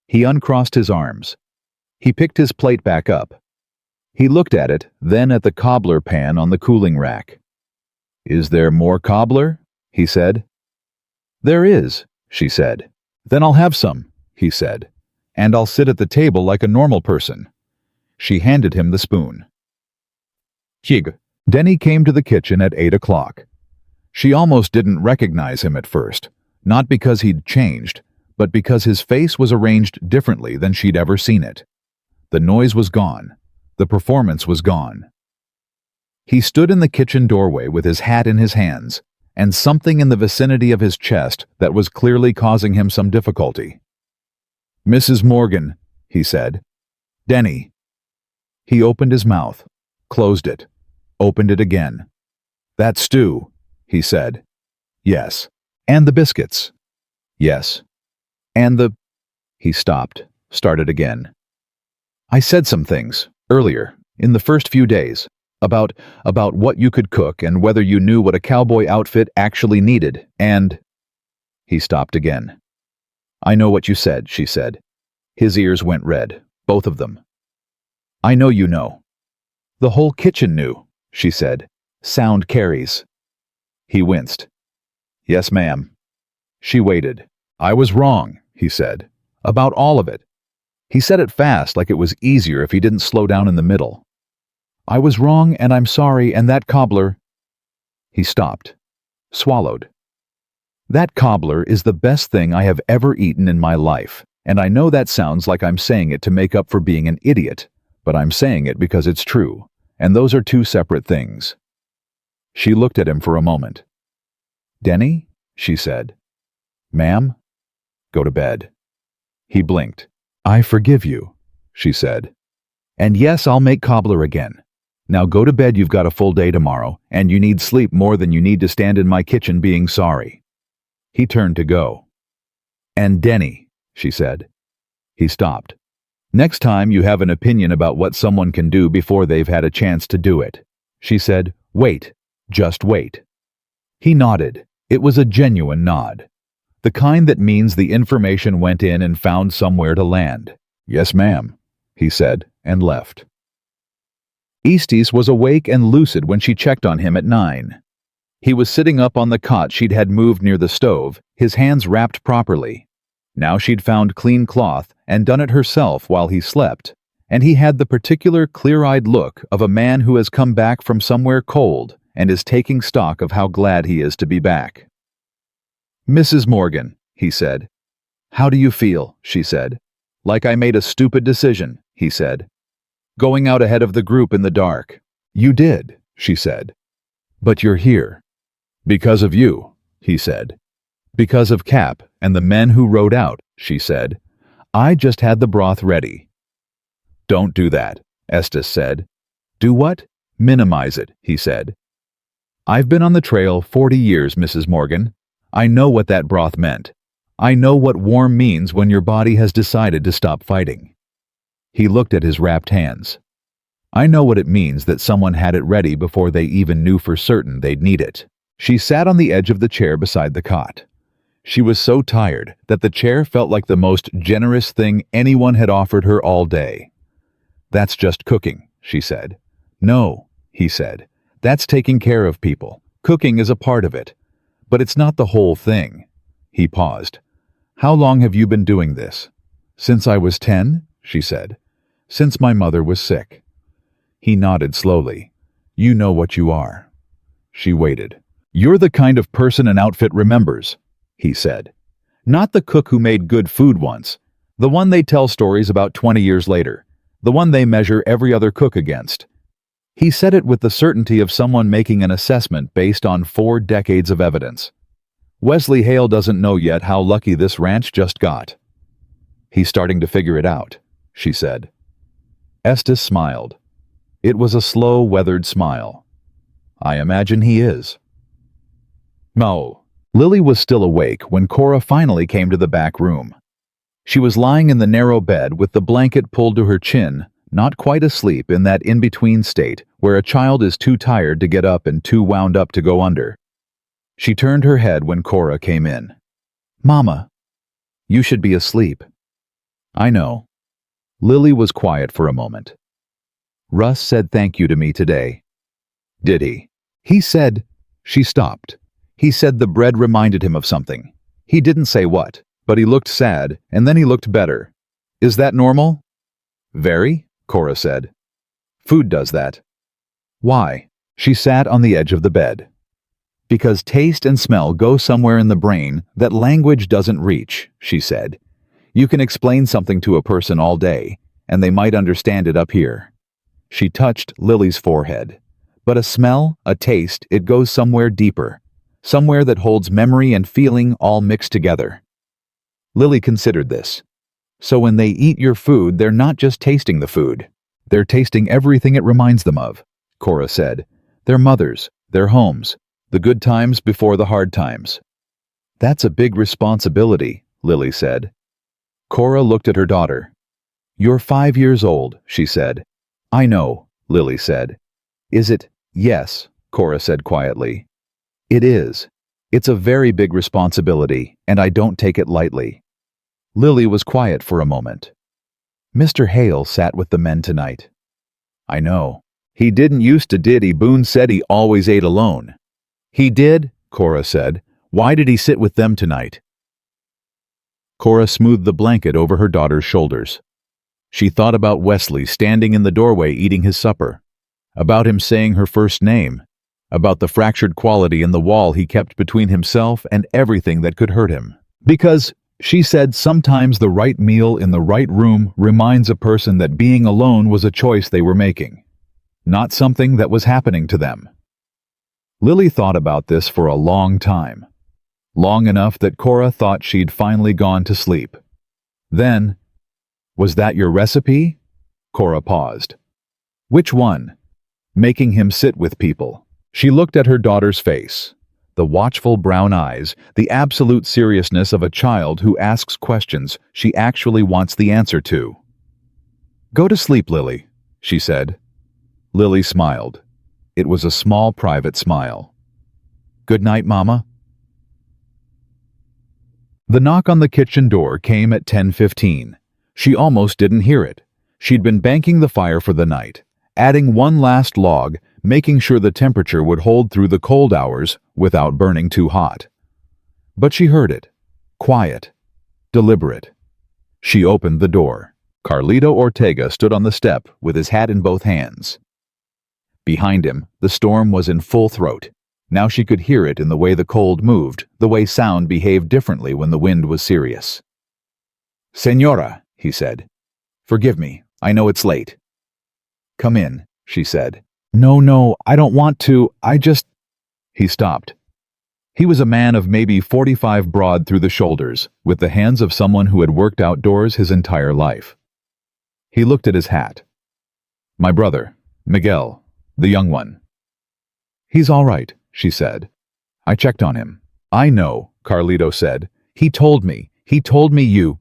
He uncrossed his arms. He picked his plate back up. He looked at it, then at the cobbler pan on the cooling rack. "Is there more cobbler?" he said. "There is," she said. "Then I'll have some," he said. "And I'll sit at the table like a normal person." She handed him the spoon. Hig. Denny came to the kitchen at 8 o'clock. She almost didn't recognize him at first, not because he'd changed, but because his face was arranged differently than she'd ever seen it. The noise was gone. The performance was gone. He stood in the kitchen doorway with his hat in his hands, and something in the vicinity of his chest that was clearly causing him some difficulty. "Mrs. Morgan," he said. "Denny." He opened his mouth, closed it, opened it again. "That stew," he said. "Yes." "And the biscuits." "Yes." "And the—" He stopped, started again. "I said some things, earlier, in the first few days, about what you could cook and whether you knew what a cowboy outfit actually needed, and—" He stopped again. "I know what you said," she said. His ears went red, both of them. "I know you know." "The whole kitchen knew," she said. "Sound carries." He winced. "Yes, ma'am." She waited. "I was wrong," he said. "About all of it." He said it fast, like it was easier if he didn't slow down in the middle. "I was wrong, and I'm sorry, and that cobbler—" He stopped, swallowed. "That cobbler is the best thing I have ever eaten in my life, and I know that sounds like I'm saying it to make up for being an idiot, but I'm saying it because it's true, and those are two separate things." She looked at him for a moment. "Denny?" she said. "Ma'am?" "Go to bed." He blinked. "I forgive you," she said. "And yes, I'll make cobbler again. Now go to bed, you've got a full day tomorrow, and you need sleep more than you need to stand in my kitchen being sorry." He turned to go. "And Denny," she said. He stopped. "Next time you have an opinion about what someone can do before they've had a chance to do it," she said, "wait, just wait." He nodded. It was a genuine nod. The kind that means the information went in and found somewhere to land. "Yes, ma'am," he said, and left. Easties was awake and lucid when she checked on him at 9. He was sitting up on the cot she'd had moved near the stove, his hands wrapped properly. Now she'd found clean cloth and done it herself while he slept, and he had the particular clear-eyed look of a man who has come back from somewhere cold and is taking stock of how glad he is to be back. "Mrs. Morgan," he said. "How do you feel?" she said. "Like I made a stupid decision," he said. "Going out ahead of the group in the dark." "You did," she said. "But you're here." "Because of you," he said. "Because of Cap and the men who rode out," she said. "I just had the broth ready." "Don't do that," Estes said. "Do what?" "Minimize it," he said. "I've been on the trail 40 years, Mrs. Morgan. I know what that broth meant. I know what warm means when your body has decided to stop fighting." He looked at his wrapped hands. "I know what it means that someone had it ready before they even knew for certain they'd need it." She sat on the edge of the chair beside the cot. She was so tired that the chair felt like the most generous thing anyone had offered her all day. "That's just cooking," she said. "No," he said. "That's taking care of people. Cooking is a part of it. But it's not the whole thing." He paused. "How long have you been doing this?" "Since I was 10, she said. "Since my mother was sick." He nodded slowly. "You know what you are." She waited. "You're the kind of person an outfit remembers," he said. "Not the cook who made good food once. The one they tell stories about 20 years later. The one they measure every other cook against." He said it with the certainty of someone making an assessment based on 4 decades of evidence. "Wesley Hale doesn't know yet how lucky this ranch just got." "He's starting to figure it out," she said. Estes smiled. It was a slow, weathered smile. "I imagine he is." Mo. Lily was still awake when Cora finally came to the back room. She was lying in the narrow bed with the blanket pulled to her chin, not quite asleep in that in-between state where a child is too tired to get up and too wound up to go under. She turned her head when Cora came in. "Mama, you should be asleep." "I know." Lily was quiet for a moment. "Russ said thank you to me today." "Did he?" "He said—" She stopped. "He said the bread reminded him of something. He didn't say what, but he looked sad, and then he looked better. Is that normal?" "Very," Cora said. "Food does that." "Why?" She sat on the edge of the bed. "Because taste and smell go somewhere in the brain that language doesn't reach," she said. "You can explain something to a person all day, and they might understand it up here." She touched Lily's forehead. "But a smell, a taste, it goes somewhere deeper. Somewhere that holds memory and feeling all mixed together." Lily considered this. "So when they eat your food, they're not just tasting the food. They're tasting everything it reminds them of," Cora said. "Their mothers, their homes, the good times before the hard times." "That's a big responsibility," Lily said. Cora looked at her daughter. "You're 5 years old," she said. "I know," Lily said. "Is it?" "Yes," Cora said quietly. "It is. It's a very big responsibility, and I don't take it lightly." Lily was quiet for a moment. "Mr. Hale sat with the men tonight." "I know. He didn't used to, did he? Boone said he always ate alone." "He did," Cora said. "Why did he sit with them tonight?" Cora smoothed the blanket over her daughter's shoulders. She thought about Wesley standing in the doorway eating his supper, about him saying her first name, about the fractured quality in the wall he kept between himself and everything that could hurt him. Because, she said, sometimes the right meal in the right room reminds a person that being alone was a choice they were making, not something that was happening to them. Lily thought about this for a long time, long enough that Cora thought she'd finally gone to sleep. Then, "Was that your recipe?" Cora paused. "Which one?" "Making him sit with people." She looked at her daughter's face, the watchful brown eyes, the absolute seriousness of a child who asks questions she actually wants the answer to. "Go to sleep, Lily," she said. Lily smiled. It was a small, private smile. "Good night, Mama." The knock on the kitchen door came at 10:15. She almost didn't hear it. She'd been banking the fire for the night, adding one last log, making sure the temperature would hold through the cold hours without burning too hot. But she heard it. Quiet. Deliberate. She opened the door. Carlito Ortega stood on the step with his hat in both hands. Behind him, the storm was in full throat. Now she could hear it in the way the cold moved, the way sound behaved differently when the wind was serious. "Señora," he said. "Forgive me, I know it's late." "Come in," she said. No, I don't want to, I just—" He stopped. He was a man of maybe 45 broad through the shoulders, with the hands of someone who had worked outdoors his entire life. He looked at his hat. "My brother, Miguel, the young one." "He's all right," she said. "I checked on him." "I know," Carlito said. He told me you—"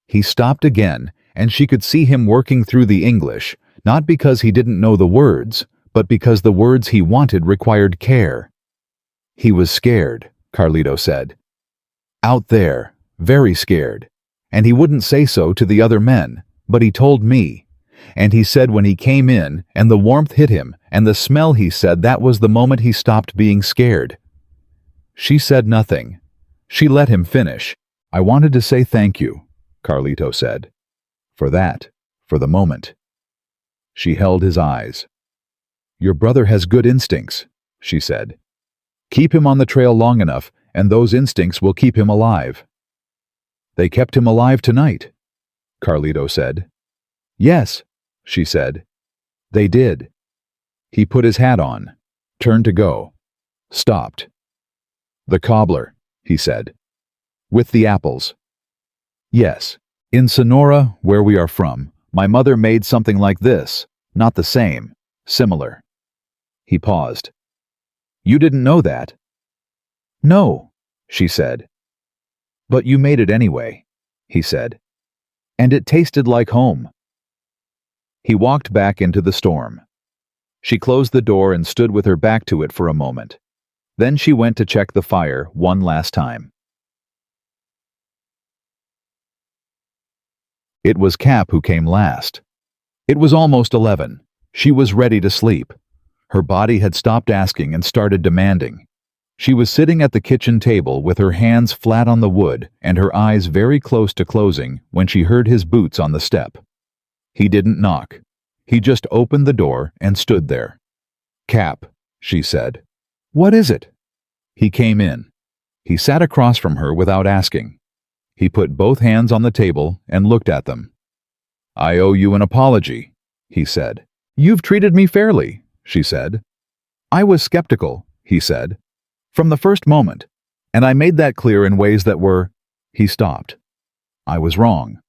He stopped again, and she could see him working through the English, not because he didn't know the words, but because the words he wanted required care. "He was scared," Carlito said. "Out there, very scared. And he wouldn't say so to the other men, but he told me. And he said when he came in, and the warmth hit him, and the smell, he said that was the moment he stopped being scared." She said nothing. She let him finish. "I wanted to say thank you," Carlito said. "For that, for the moment." She held his eyes. "Your brother has good instincts," she said. "Keep him on the trail long enough, and those instincts will keep him alive." "They kept him alive tonight," Carlito said. "Yes," she said. "They did." He put his hat on, turned to go, stopped. "The cobbler," he said. "With the apples." "Yes. In Sonora, where we are from, my mother made something like this. Not the same. Similar." He paused. "You didn't know that?" "No," she said. "But you made it anyway," he said. "And it tasted like home." He walked back into the storm. She closed the door and stood with her back to it for a moment. Then she went to check the fire one last time. It was Cap who came last. It was almost 11. She was ready to sleep. Her body had stopped asking and started demanding. She was sitting at the kitchen table with her hands flat on the wood and her eyes very close to closing when she heard his boots on the step. He didn't knock. He just opened the door and stood there. "Cap," she said. "What is it?" He came in. He sat across from her without asking. He put both hands on the table and looked at them. "I owe you an apology," he said. "You've treated me fairly," she said. "I was skeptical," he said, "from the first moment, and I made that clear in ways that were—" He stopped. "I was wrong."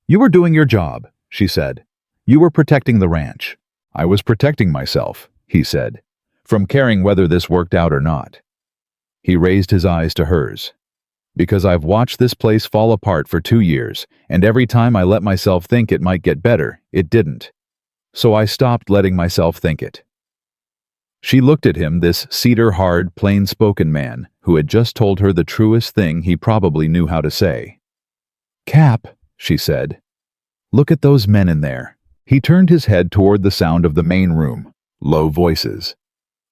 "You were doing your job," she said. "You were protecting the ranch." "I was protecting myself," he said, "from caring whether this worked out or not." He raised his eyes to hers. "Because I've watched this place fall apart for 2 years, and every time I let myself think it might get better, it didn't. So I stopped letting myself think it." She looked at him, this cedar-hard, plain-spoken man who had just told her the truest thing he probably knew how to say. "Cap," she said. "Look at those men in there." He turned his head toward the sound of the main room, low voices.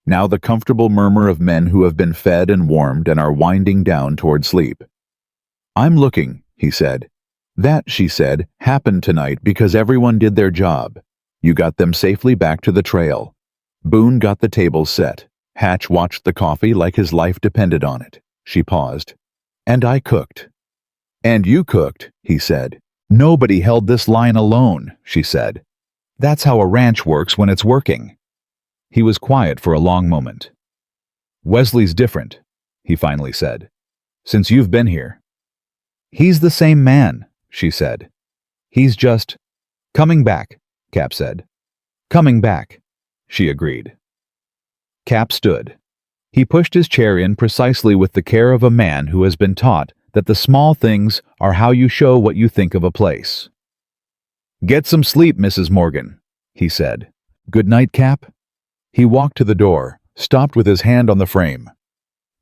Now the comfortable murmur of men who have been fed and warmed and are winding down toward sleep. "I'm looking," he said. "That," she said, "happened tonight because everyone did their job. You got them safely back to the trail. Boone got the table set. Hatch watched the coffee like his life depended on it." She paused. "And I cooked." "And you cooked," he said. "Nobody held this line alone," she said. "That's how a ranch works when it's working." He was quiet for a long moment. "Wesley's different," he finally said, "since you've been here." "He's the same man," she said. "He's just—" "Coming back," Cap said. "Coming back," she agreed. Cap stood. He pushed his chair in precisely with the care of a man who has been taught that the small things are how you show what you think of a place. "Get some sleep, Mrs. Morgan," he said. "Good night, Cap." He walked to the door, stopped with his hand on the frame.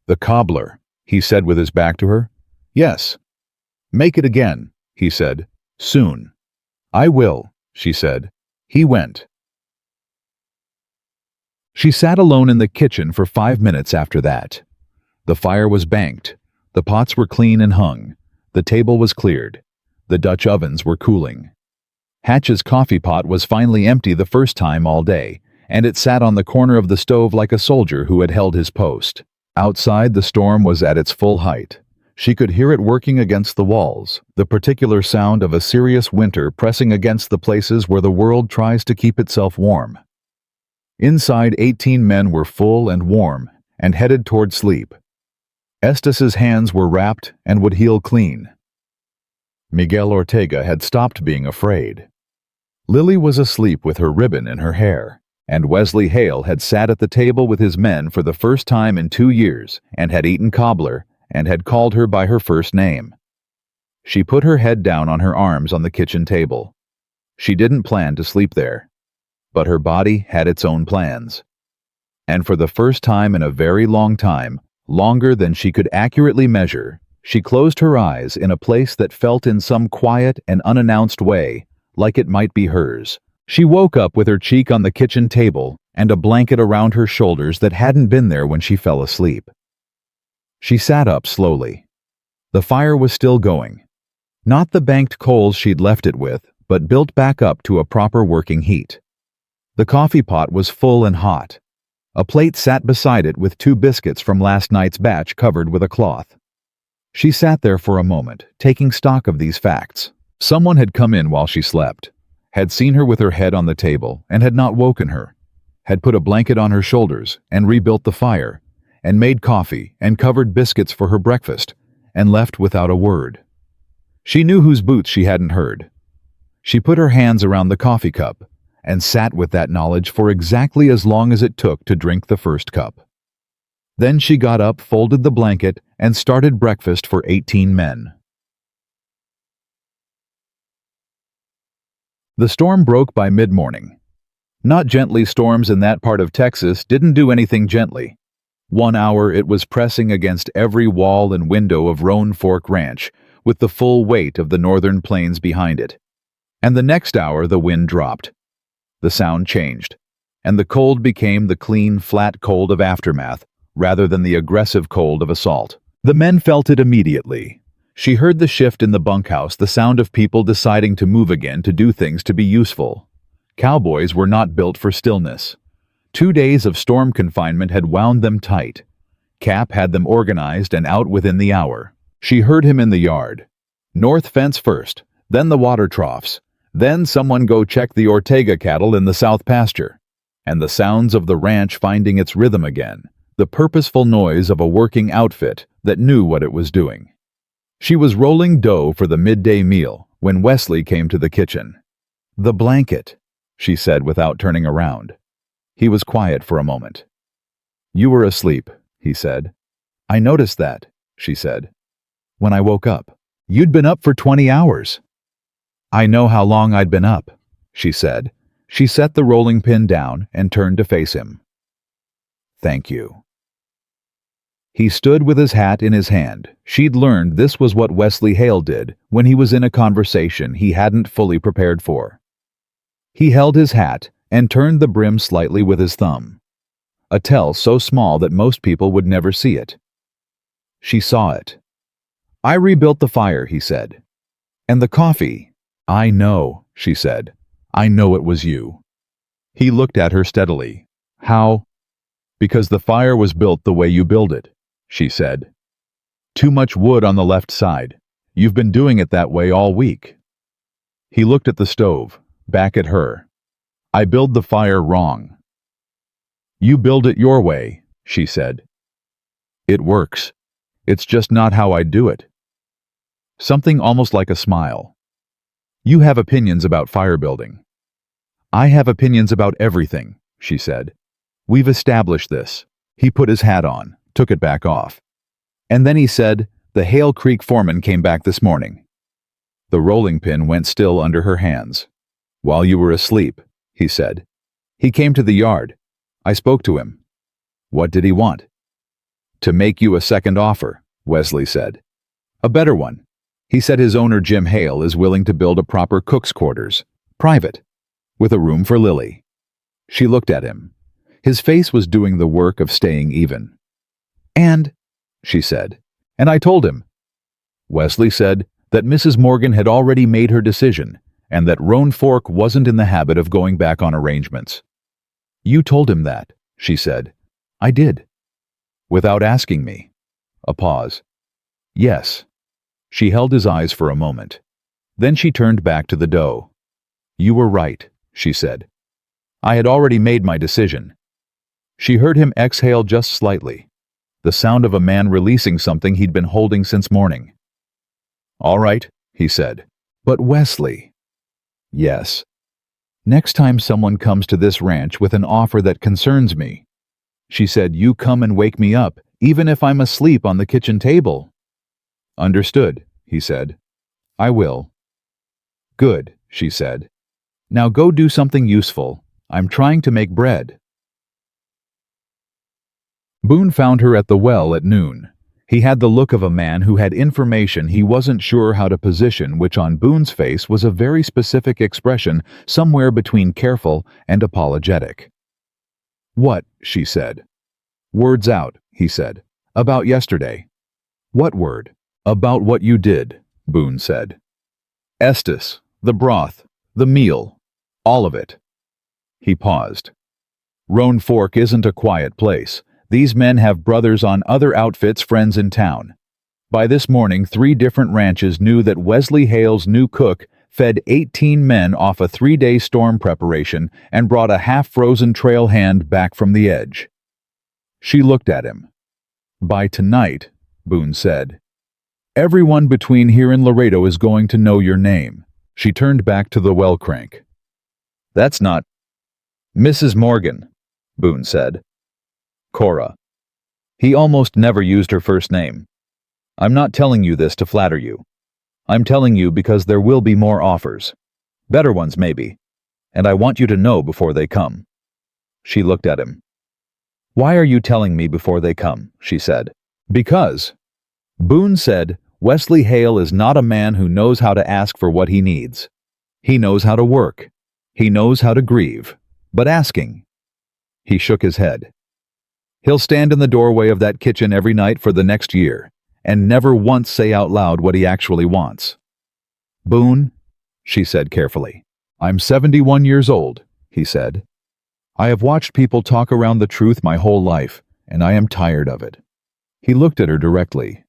"The cobbler," he said with his back to her. "Yes." "Make it again," he said. "Soon." "I will," she said. He went. She sat alone in the kitchen for 5 minutes after that. The fire was banked. The pots were clean and hung. The table was cleared. The Dutch ovens were cooling. Hatch's coffee pot was finally empty the first time all day, and it sat on the corner of the stove like a soldier who had held his post. Outside, the storm was at its full height. She could hear it working against the walls, the particular sound of a serious winter pressing against the places where the world tries to keep itself warm. Inside, 18 men were full and warm and headed toward sleep. Estes' hands were wrapped and would heal clean. Miguel Ortega had stopped being afraid. Lily was asleep with her ribbon in her hair, and Wesley Hale had sat at the table with his men for the first time in 2 years and had eaten cobbler and had called her by her first name. She put her head down on her arms on the kitchen table. She didn't plan to sleep there, but her body had its own plans. And for the first time in a very long time, longer than she could accurately measure, she closed her eyes in a place that felt in some quiet and unannounced way like it might be hers. She woke up with her cheek on the kitchen table and a blanket around her shoulders that hadn't been there when she fell asleep. She sat up slowly. The fire was still going. Not the banked coals she'd left it with, but built back up to a proper working heat. The coffee pot was full and hot. A plate sat beside it with 2 biscuits from last night's batch covered with a cloth. She sat there for a moment, taking stock of these facts. Someone had come in while she slept, had seen her with her head on the table and had not woken her, had put a blanket on her shoulders and rebuilt the fire, and made coffee and covered biscuits for her breakfast, and left without a word. She knew whose boots she hadn't heard. She put her hands around the coffee cup and sat with that knowledge for exactly as long as it took to drink the first cup. Then she got up, folded the blanket, and started breakfast for 18 men. The storm broke by mid-morning. Not gently. Storms in that part of Texas didn't do anything gently. 1 hour it was pressing against every wall and window of Roan Fork Ranch, with the full weight of the northern plains behind it. And the next hour the wind dropped. The sound changed, and the cold became the clean, flat cold of aftermath, rather than the aggressive cold of assault. The men felt it immediately. She heard the shift in the bunkhouse, the sound of people deciding to move again, to do things, to be useful. Cowboys were not built for stillness. 2 days of storm confinement had wound them tight. Cap had them organized and out within the hour. She heard him in the yard. North fence first, then the water troughs, then someone go check the Ortega cattle in the south pasture. And the sounds of the ranch finding its rhythm again, the purposeful noise of a working outfit that knew what it was doing. She was rolling dough for the midday meal when Wesley came to the kitchen. "The blanket," she said without turning around. He was quiet for a moment. "You were asleep," he said. "I noticed that," she said. "When I woke up. You'd been up for 20 hours. "I know how long I'd been up," she said. She set the rolling pin down and turned to face him. "Thank you." He stood with his hat in his hand. She'd learned this was what Wesley Hale did when he was in a conversation he hadn't fully prepared for. He held his hat and turned the brim slightly with his thumb. A tell so small that most people would never see it. She saw it. "I rebuilt the fire," he said. "And the coffee." "I know," she said. "I know it was you." He looked at her steadily. "How?" "Because the fire was built the way you build it," she said. "Too much wood on the left side. You've been doing it that way all week." He looked at the stove, back at her. "I build the fire wrong." "You build it your way," she said. "It works. It's just not how I do it." Something almost like a smile. "You have opinions about fire building." "I have opinions about everything," she said. "We've established this." He put his hat on, took it back off. And then he said, "The Hale Creek foreman came back this morning." The rolling pin went still under her hands. "While you were asleep," he said. "He came to the yard. I spoke to him." "What did he want?" "To make you a second offer," Wesley said. "A better one. He said his owner, Jim Hale, is willing to build a proper cook's quarters, private, with a room for Lily." She looked at him. His face was doing the work of staying even. "And," she said, "and I told him." Wesley said that Mrs. Morgan had already made her decision and that Roan Fork wasn't in the habit of going back on arrangements. You told him that, she said. I did. Without asking me. A pause. Yes. She held his eyes for a moment. Then she turned back to the doe. You were right, she said. I had already made my decision. She heard him exhale just slightly, the sound of a man releasing something he'd been holding since morning. All right, he said. But Wesley. Yes. Next time someone comes to this ranch with an offer that concerns me, she said, you come and wake me up, even if I'm asleep on the kitchen table. Understood, he said. I will. Good, she said. Now go do something useful. I'm trying to make bread. Boone found her at the well at noon. He had the look of a man who had information he wasn't sure how to position, which on Boone's face was a very specific expression somewhere between careful and apologetic. What? She said. Words out, he said. About yesterday. What word? About what you did, Boone said. Estes, the broth, the meal, all of it. He paused. Roan Fork isn't a quiet place. These men have brothers on other outfits, friends in town. By this morning, 3 different ranches knew that Wesley Hale's new cook fed 18 men off a 3-day storm preparation and brought a half-frozen trail hand back from the edge. She looked at him. By tonight, Boone said, everyone between here and Laredo is going to know your name. She turned back to the well crank. That's not Mrs. Morgan, Boone said. Cora. He almost never used her first name. I'm not telling you this to flatter you. I'm telling you because there will be more offers. Better ones, maybe. And I want you to know before they come. She looked at him. Why are you telling me before they come? She said. Because. Boone said, Wesley Hale is not a man who knows how to ask for what he needs. He knows how to work. He knows how to grieve. But asking. He shook his head. He'll stand in the doorway of that kitchen every night for the next year, and never once say out loud what he actually wants. Boone, she said carefully. I'm 71 years old, he said. I have watched people talk around the truth my whole life, and I am tired of it. He looked at her directly.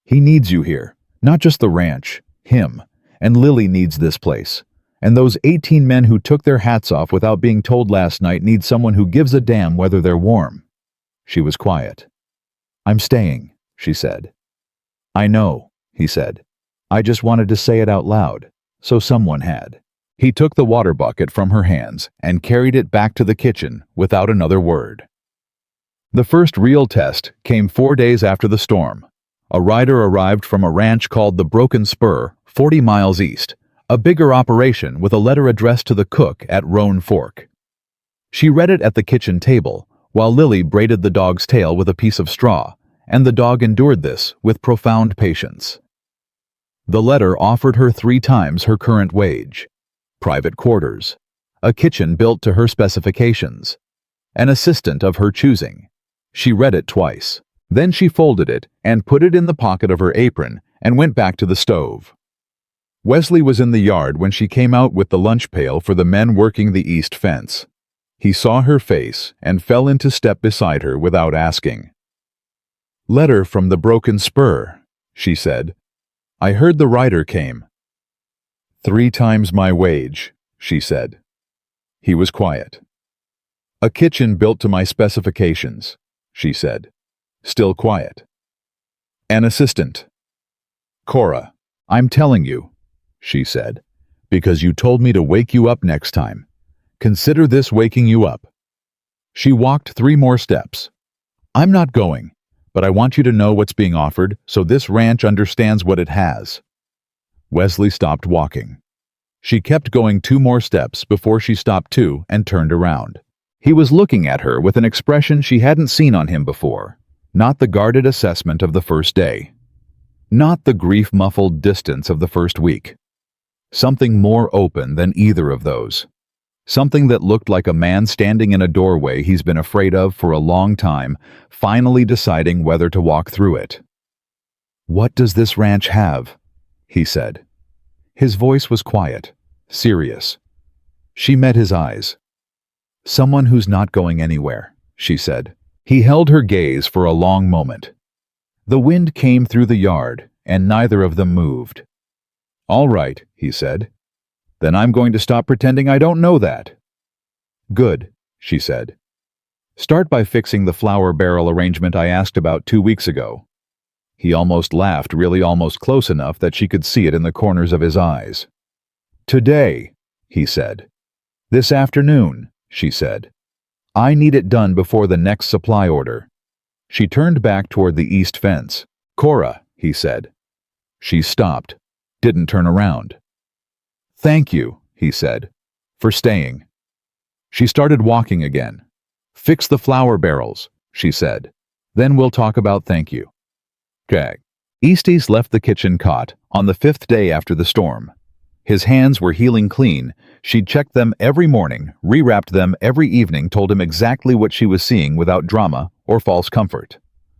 He needs you here, not just the ranch, him, and Lily needs this place. And those 18 men who took their hats off without being told last night need someone who gives a damn whether they're warm. She was quiet. I'm staying, she said. I know, he said. I just wanted to say it out loud, so someone had. He took the water bucket from her hands and carried it back to the kitchen without another word. The first real test came 4 days after the storm. A rider arrived from a ranch called the Broken Spur, 40 miles east, a bigger operation with a letter addressed to the cook at Roan Fork. She read it at the kitchen table, while Lily braided the dog's tail with a piece of straw, and the dog endured this with profound patience. The letter offered her 3 times her current wage, private quarters, a kitchen built to her specifications, an assistant of her choosing. She read it twice. Then she folded it and put it in the pocket of her apron and went back to the stove. Wesley was in the yard when she came out with the lunch pail for the men working the east fence. He saw her face and fell into step beside her without asking. Letter from the Broken Spur, she said. I heard the rider came. 3 times my wage, she said. He was quiet. A kitchen built to my specifications, she said. Still quiet. An assistant. Cora, I'm telling you, she said, because you told me to wake you up next time. Consider this waking you up. She walked 3 more steps. I'm not going, but I want you to know what's being offered so this ranch understands what it has. Wesley stopped walking. She kept going 2 more steps before she stopped too and turned around. He was looking at her with an expression she hadn't seen on him before, not the guarded assessment of the first day, not the grief-muffled distance of the first week. Something more open than either of those. Something that looked like a man standing in a doorway he's been afraid of for a long time, finally deciding whether to walk through it. What does this ranch have? He said. His voice was quiet, serious. She met his eyes. Someone who's not going anywhere, she said. He held her gaze for a long moment. The wind came through the yard, and neither of them moved. All right, he said. Then I'm going to stop pretending I don't know that. Good, she said. Start by fixing the flower barrel arrangement I asked about 2 weeks ago. He almost laughed, really almost close enough that she could see it in the corners of his eyes. Today, he said. This afternoon, she said. I need it done before the next supply order. She turned back toward the east fence. Cora, he said. She stopped, didn't turn around. Thank you, he said, for staying. She started walking again. Fix the flower barrels, she said. Then we'll talk about thank you. Jag. Easties left the kitchen cot on the 5th day after the storm. His hands were healing clean. She'd checked them every morning, rewrapped them every evening, told him exactly what she was seeing without drama or false comfort.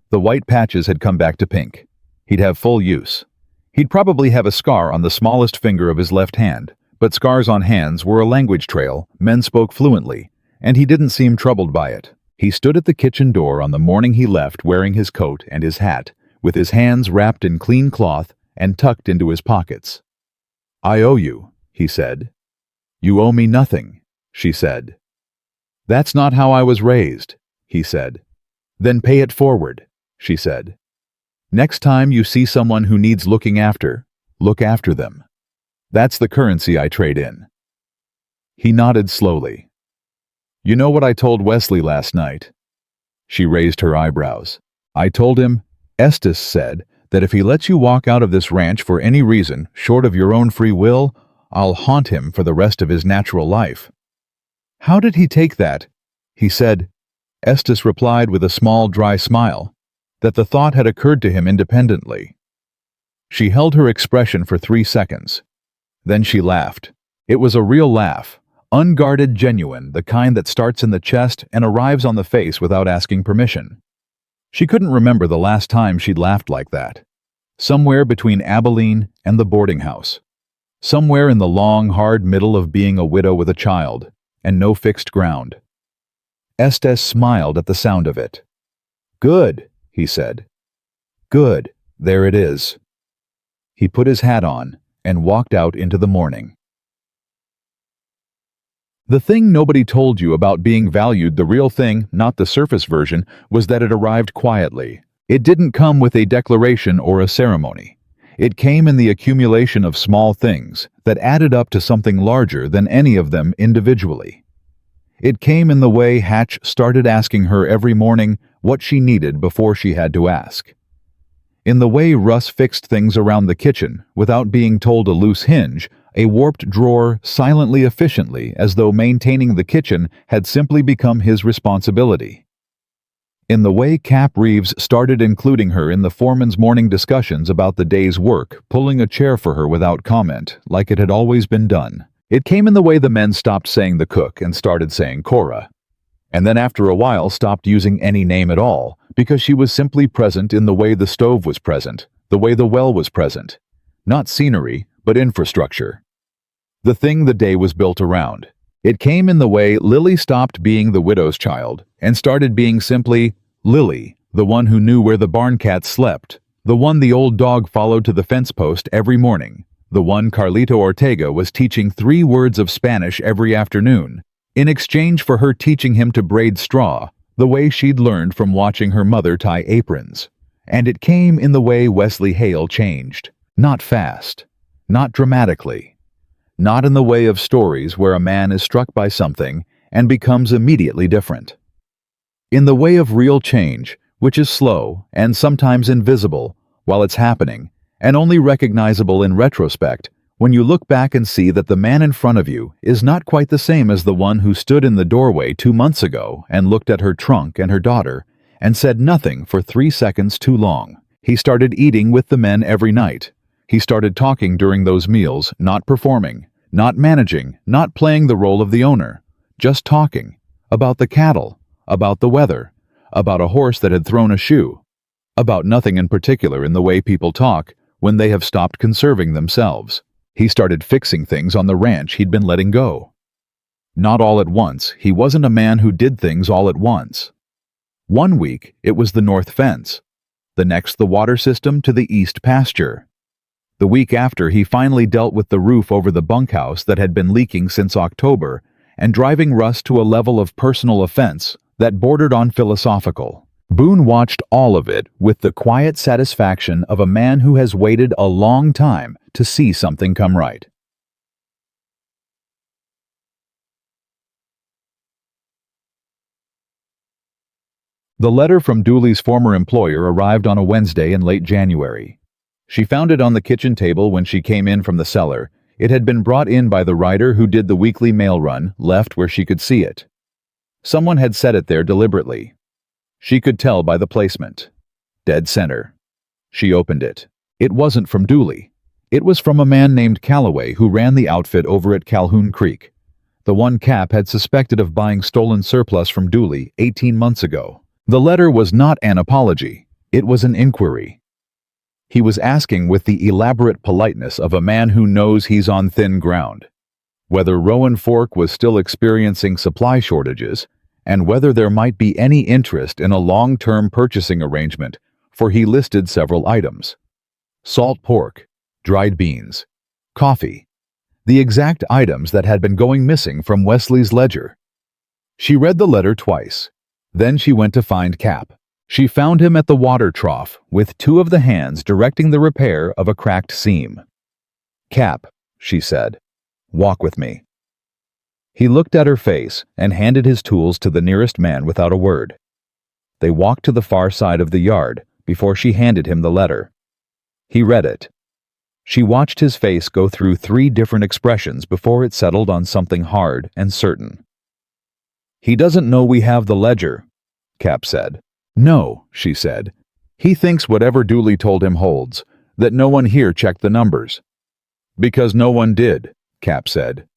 The white patches had come back to pink. He'd have full use. He'd probably have a scar on the smallest finger of his left hand, but scars on hands were a language trail men spoke fluently, and he didn't seem troubled by it. He stood at the kitchen door on the morning he left wearing his coat and his hat, with his hands wrapped in clean cloth and tucked into his pockets. I owe you, he said. You owe me nothing, she said. That's not how I was raised, he said. Then pay it forward, she said. Next time you see someone who needs looking after, look after them. That's the currency I trade in. He nodded slowly. You know what I told Wesley last night? She raised her eyebrows. I told him, Estes said that if he lets you walk out of this ranch for any reason, short of your own free will, I'll haunt him for the rest of his natural life. How did he take that? He said. Estes replied with a small, dry smile, that the thought had occurred to him independently. She held her expression for 3 seconds. Then she laughed. It was a real laugh, unguarded, genuine, the kind that starts in the chest and arrives on the face without asking permission. She couldn't remember the last time she'd laughed like that. Somewhere between Abilene and the boarding house. Somewhere in the long, hard middle of being a widow with a child, and no fixed ground. Estes smiled at the sound of it. Good, he said. Good, there it is. He put his hat on and walked out into the morning. The thing nobody told you about being valued, the real thing, not the surface version, was that it arrived quietly. It didn't come with a declaration or a ceremony. It came in the accumulation of small things that added up to something larger than any of them individually. It came in the way Hatch started asking her every morning what she needed before she had to ask. In the way Russ fixed things around the kitchen without being told a loose hinge, a warped drawer silently efficiently, as though maintaining the kitchen had simply become his responsibility. In the way Cap Reeves started including her in the foreman's morning discussions about the day's work, pulling a chair for her without comment, like it had always been done. It came in the way the men stopped saying the cook and started saying Cora. And then after a while stopped using any name at all, because she was simply present in the way the stove was present, the way the well was present. Not scenery, but infrastructure. The thing the day was built around. It came in the way Lily stopped being the widow's child and started being simply Lily, the one who knew where the barn cat slept, the one the old dog followed to the fence post every morning, the one Carlito Ortega was teaching 3 words of Spanish every afternoon, in exchange for her teaching him to braid straw, the way she'd learned from watching her mother tie aprons. And it came in the way Wesley Hale changed, not fast, not dramatically. Not in the way of stories where a man is struck by something and becomes immediately different. In the way of real change, which is slow and sometimes invisible while it's happening, and only recognizable in retrospect when you look back and see that the man in front of you is not quite the same as the one who stood in the doorway 2 months ago and looked at her trunk and her daughter and said nothing for 3 seconds too long. He started eating with the men every night. He started talking during those meals, not performing, not managing, not playing the role of the owner, just talking about the cattle, about the weather, about a horse that had thrown a shoe, about nothing in particular in the way people talk when they have stopped conserving themselves. He started fixing things on the ranch he'd been letting go. Not all at once. He wasn't a man who did things all at once. One week, it was the north fence. The next, the water system to the east pasture. The week after, he finally dealt with the roof over the bunkhouse that had been leaking since October and driving Rust to a level of personal offense that bordered on philosophical. Boone watched all of it with the quiet satisfaction of a man who has waited a long time to see something come right. The letter from Dooley's former employer arrived on a Wednesday in late January. She found it on the kitchen table when she came in from the cellar. It had been brought in by the writer who did the weekly mail run, left where she could see it. Someone had set it there deliberately. She could tell by the placement. Dead center. She opened it. It wasn't from Dooley. It was from a man named Calloway who ran the outfit over at Calhoun Creek, the one Cap had suspected of buying stolen surplus from Dooley 18 months ago. The letter was not an apology. It was an inquiry. He was asking with the elaborate politeness of a man who knows he's on thin ground, whether Rowan Fork was still experiencing supply shortages and whether there might be any interest in a long-term purchasing arrangement, for he listed several items: salt pork, dried beans, coffee, the exact items that had been going missing from Wesley's ledger. She read the letter twice. Then she went to find Cap. She found him at the water trough with two of the hands directing the repair of a cracked seam. "Cap," she said, "walk with me." He looked at her face and handed his tools to the nearest man without a word. They walked to the far side of the yard before she handed him the letter. He read it. She watched his face go through 3 different expressions before it settled on something hard and certain. "He doesn't know we have the ledger," Cap said. "No," she said. "He thinks whatever Dooley told him holds, that no one here checked the numbers." "Because no one did," Cap said.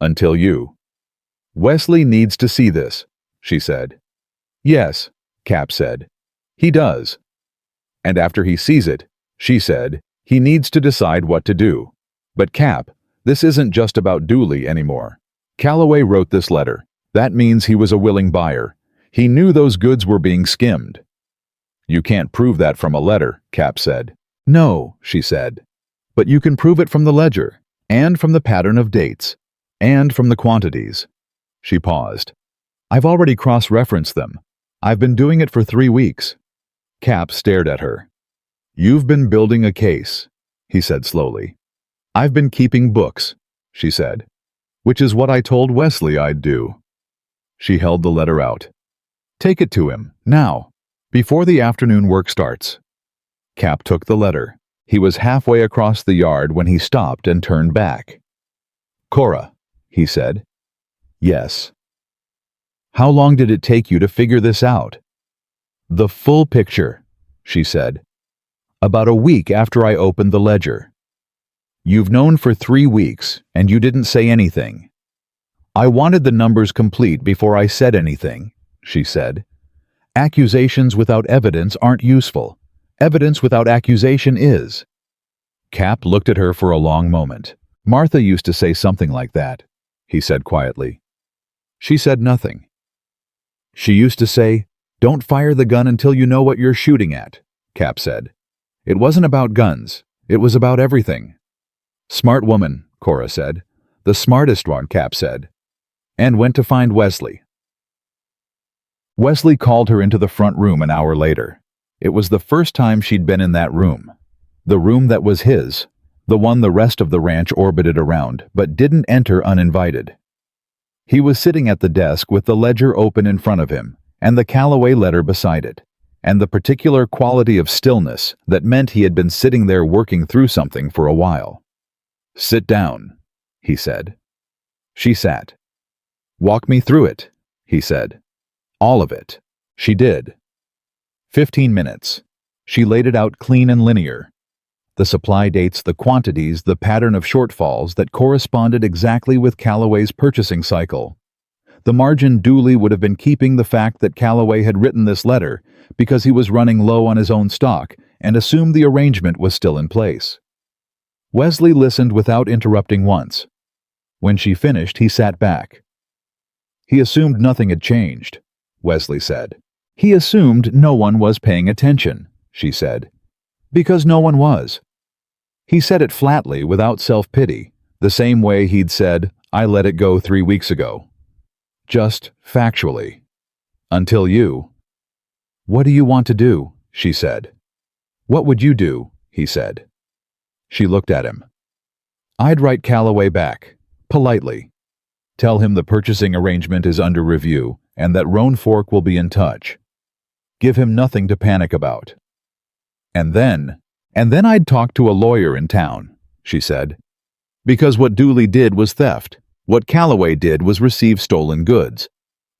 "Until you." "Wesley needs to see this," she said. "Yes," Cap said. "He does." "And after he sees it," she said, "he needs to decide what to do." "But Cap, this isn't just about Dooley anymore. Calloway wrote this letter. That means he was a willing buyer. He knew those goods were being skimmed." "You can't prove that from a letter," Cap said. "No," she said. "But you can prove it from the ledger, and from the pattern of dates, and from the quantities." She paused. "I've already cross-referenced them. I've been doing it for 3 weeks." Cap stared at her. "You've been building a case," he said slowly. "I've been keeping books," she said. "Which is what I told Wesley I'd do." She held the letter out. "Take it to him, now, before the afternoon work starts." Cap took the letter. He was halfway across the yard when he stopped and turned back. "Cora," he said. "Yes." "How long did it take you to figure this out?" "The full picture," she said. "About a week after I opened the ledger." "You've known for 3 weeks, and you didn't say anything." "I wanted the numbers complete before I said anything," she said. "Accusations without evidence aren't useful. Evidence without accusation is." Cap looked at her for a long moment. "Martha used to say something like that," he said quietly. She said nothing. "She used to say, 'Don't fire the gun until you know what you're shooting at,'" Cap said. "It wasn't about guns. It was about everything." "Smart woman," Cora said. "The smartest one," Cap said. And went to find Wesley. Wesley called her into the front room an hour later. It was the first time she'd been in that room. The room that was his, the one the rest of the ranch orbited around, but didn't enter uninvited. He was sitting at the desk with the ledger open in front of him, and the Calloway letter beside it, and the particular quality of stillness that meant he had been sitting there working through something for a while. "Sit down," he said. She sat. "Walk me through it," he said. "All of it." She did. 15 minutes. She laid it out clean and linear. The supply dates, the quantities, the pattern of shortfalls that corresponded exactly with Calloway's purchasing cycle. The margin Dooley would have been keeping the fact that Calloway had written this letter because he was running low on his own stock and assumed the arrangement was still in place. Wesley listened without interrupting once. When she finished, he sat back. He assumed nothing had changed, Wesley said. He assumed no one was paying attention, she said. Because no one was. He said it flatly, without self-pity, the same way he'd said, I let it go 3 weeks ago. Just factually. Until you. What do you want to do? She said. What would you do? He said. She looked at him. I'd write Calloway back, politely. Tell him the purchasing arrangement is under review and that Roan Fork will be in touch. Give him nothing to panic about. And then I'd talk to a lawyer in town, she said. Because what Dooley did was theft. What Calloway did was receive stolen goods.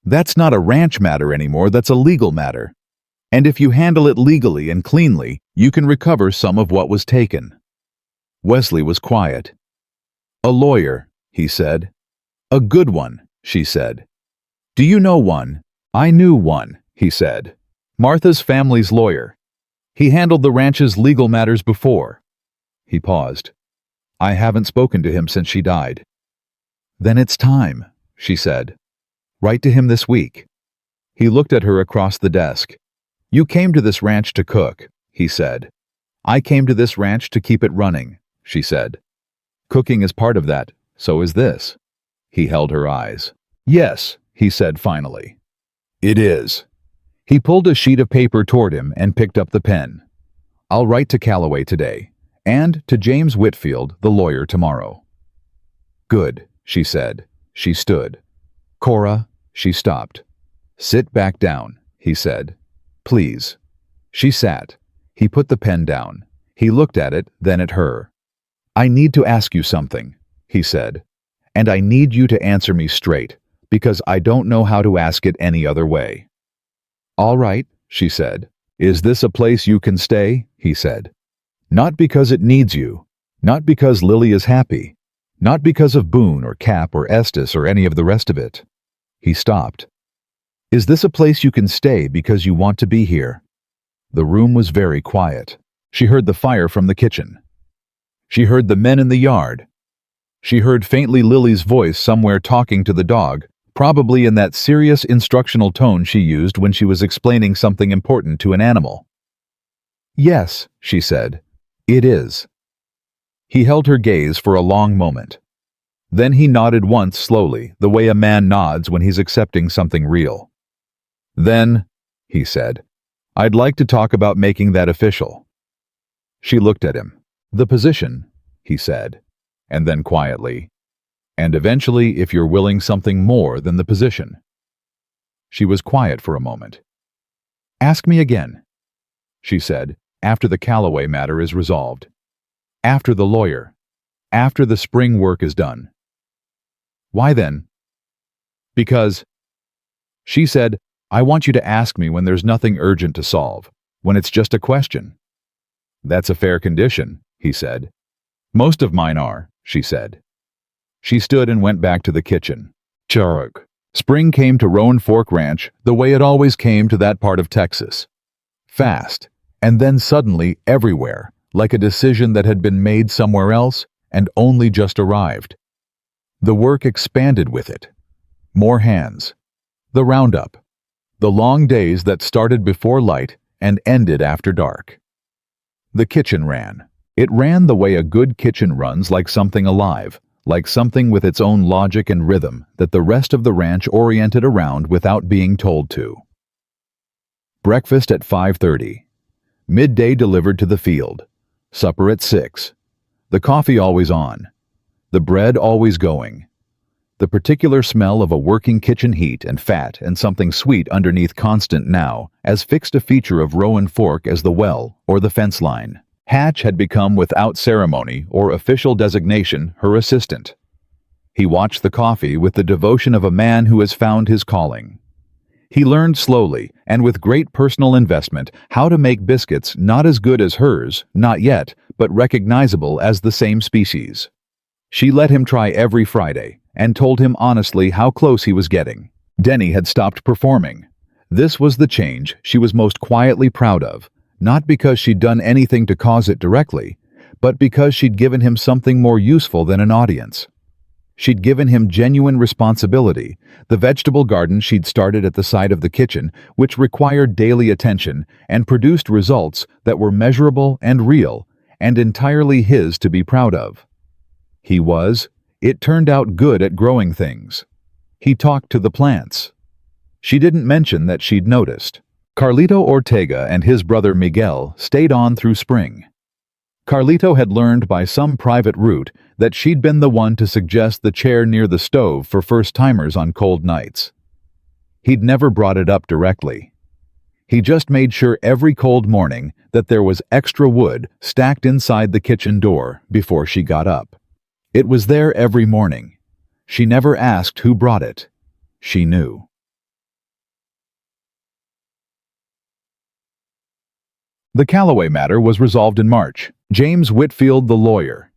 That's not a ranch matter anymore, that's a legal matter. And if you handle it legally and cleanly, you can recover some of what was taken. Wesley was quiet. A lawyer, he said. A good one, she said. Do you know one? I knew one, he said. Martha's family's lawyer. He handled the ranch's legal matters before. He paused. I haven't spoken to him since she died. Then it's time, she said. Write to him this week. He looked at her across the desk. You came to this ranch to cook, he said. I came to this ranch to keep it running, she said. Cooking is part of that, so is this. He held her eyes. Yes, he said finally. It is. He pulled a sheet of paper toward him and picked up the pen. I'll write to Calloway today, and to James Whitfield, the lawyer, tomorrow. Good, she said. She stood. Cora, she stopped. Sit back down, he said. Please. She sat. He put the pen down. He looked at it, then at her. I need to ask you something, he said. And I need you to answer me straight, because I don't know how to ask it any other way. All right, she said. Is this a place you can stay? He said. Not because it needs you. Not because Lily is happy. Not because of Boone or Cap or Estes or any of the rest of it. He stopped. Is this a place you can stay because you want to be here? The room was very quiet. She heard the fire from the kitchen. She heard the men in the yard. She heard faintly Lily's voice somewhere talking to the dog, probably in that serious instructional tone she used when she was explaining something important to an animal. Yes, she said. It is. He held her gaze for a long moment. Then he nodded once slowly, the way a man nods when he's accepting something real. Then, he said, I'd like to talk about making that official. She looked at him. The position, he said, and then quietly, and eventually if you're willing something more than the position. She was quiet for a moment. Ask me again, she said, after the Calloway matter is resolved. After the lawyer. After the spring work is done. Why then? Because, she said, I want you to ask me when there's nothing urgent to solve, when it's just a question. That's a fair condition, he said. Most of mine are, she said. She stood and went back to the kitchen. Chug. Spring came to Roan Fork Ranch the way it always came to that part of Texas. Fast, and then suddenly everywhere, like a decision that had been made somewhere else and only just arrived. The work expanded with it. More hands. The roundup. The long days that started before light and ended after dark. The kitchen ran. It ran the way a good kitchen runs, like something alive, like something with its own logic and rhythm that the rest of the ranch oriented around without being told to. Breakfast at 5:30. Midday delivered to the field. Supper at 6. The coffee always on. The bread always going. The particular smell of a working kitchen heat and fat and something sweet underneath constant now, as fixed a feature of Roan Fork as the well or the fence line. Hatch had become, without ceremony or official designation, her assistant. He watched the coffee with the devotion of a man who has found his calling. He learned slowly, and with great personal investment, how to make biscuits not as good as hers, not yet, but recognizable as the same species. She let him try every Friday, and told him honestly how close he was getting. Denny had stopped performing. This was the change she was most quietly proud of, not because she'd done anything to cause it directly, but because she'd given him something more useful than an audience. She'd given him genuine responsibility, the vegetable garden she'd started at the side of the kitchen, which required daily attention and produced results that were measurable and real, and entirely his to be proud of. It turned out good at growing things. He talked to the plants. She didn't mention that she'd noticed. Carlito Ortega and his brother Miguel stayed on through spring. Carlito had learned by some private route that she'd been the one to suggest the chair near the stove for first-timers on cold nights. He'd never brought it up directly. He just made sure every cold morning that there was extra wood stacked inside the kitchen door before she got up. It was there every morning. She never asked who brought it. She knew. The Calloway matter was resolved in March. James Whitfield, the lawyer,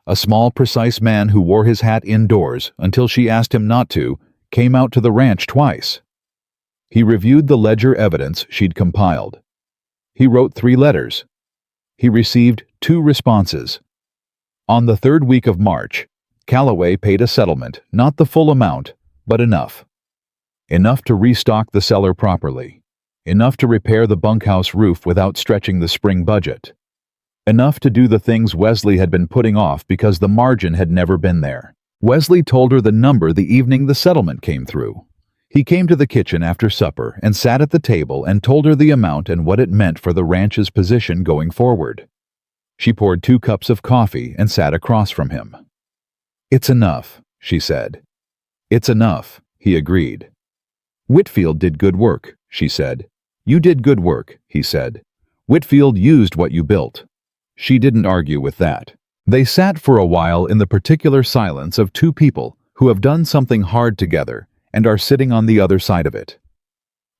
a small, precise man who wore his hat indoors until she asked him not to, came out to the ranch twice. He reviewed the ledger evidence she'd compiled. He wrote 3 letters. He received 2 responses. On the 3rd week of March, Calloway paid a settlement, not the full amount, but enough. Enough to restock the cellar properly. Enough to repair the bunkhouse roof without stretching the spring budget. Enough to do the things Wesley had been putting off because the margin had never been there. Wesley told her the number the evening the settlement came through. He came to the kitchen after supper and sat at the table and told her the amount and what it meant for the ranch's position going forward. She poured 2 cups of coffee and sat across from him. "It's enough," she said. "It's enough," he agreed. "Whitfield did good work," she said. "You did good work," he said. "Whitfield used what you built." She didn't argue with that. They sat for a while in the particular silence of 2 people who have done something hard together and are sitting on the other side of it.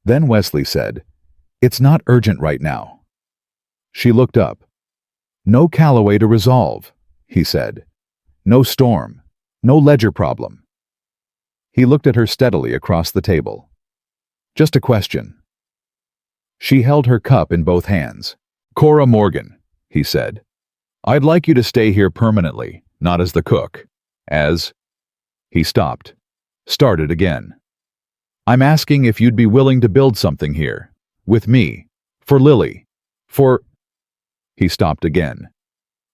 Then Wesley said, "It's not urgent right now." She looked up. "No Calloway to resolve," he said. "No storm. No ledger problem." He looked at her steadily across the table. "Just a question." She held her cup in both hands. "Cora Morgan," he said. "I'd like you to stay here permanently, not as the cook, as—" He stopped, started again. "I'm asking if you'd be willing to build something here, with me, for Lily, for—" He stopped again.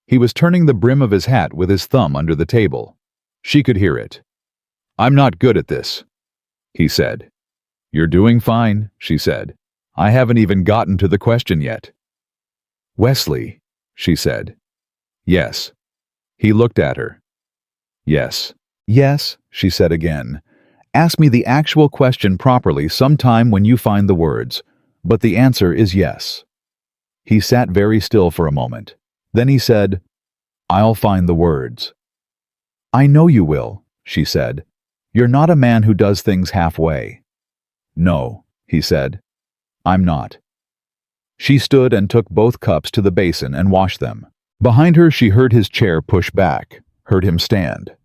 He was turning the brim of his hat with his thumb under the table. She could hear it. "I'm not good at this," he said. "You're doing fine," she said. "I haven't even gotten to the question yet." "Wesley," she said. "Yes." He looked at her. "Yes." "Yes," she said again. "Ask me the actual question properly sometime when you find the words, but the answer is yes." He sat very still for a moment. Then he said, "I'll find the words." "I know you will," she said. "You're not a man who does things halfway." "No," he said. "I'm not." She stood and took both cups to the basin and washed them. Behind her she heard his chair push back, heard him stand.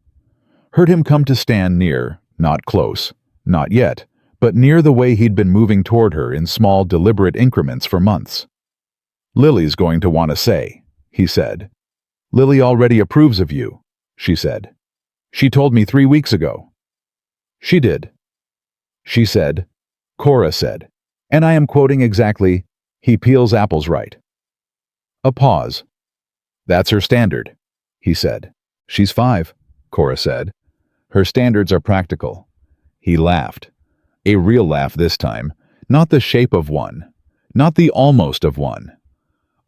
Heard him come to stand near, not close, not yet, but near the way he'd been moving toward her in small, deliberate increments for months. "Lily's going to want to say," he said. "Lily already approves of you," she said. "She told me 3 weeks ago." "She did." She said, Cora said, and I am quoting exactly, "He peels apples right." A pause. "That's her standard," he said. "She's 5, Cora said. "Her standards are practical." He laughed. A real laugh this time, not the shape of one, not the almost of one.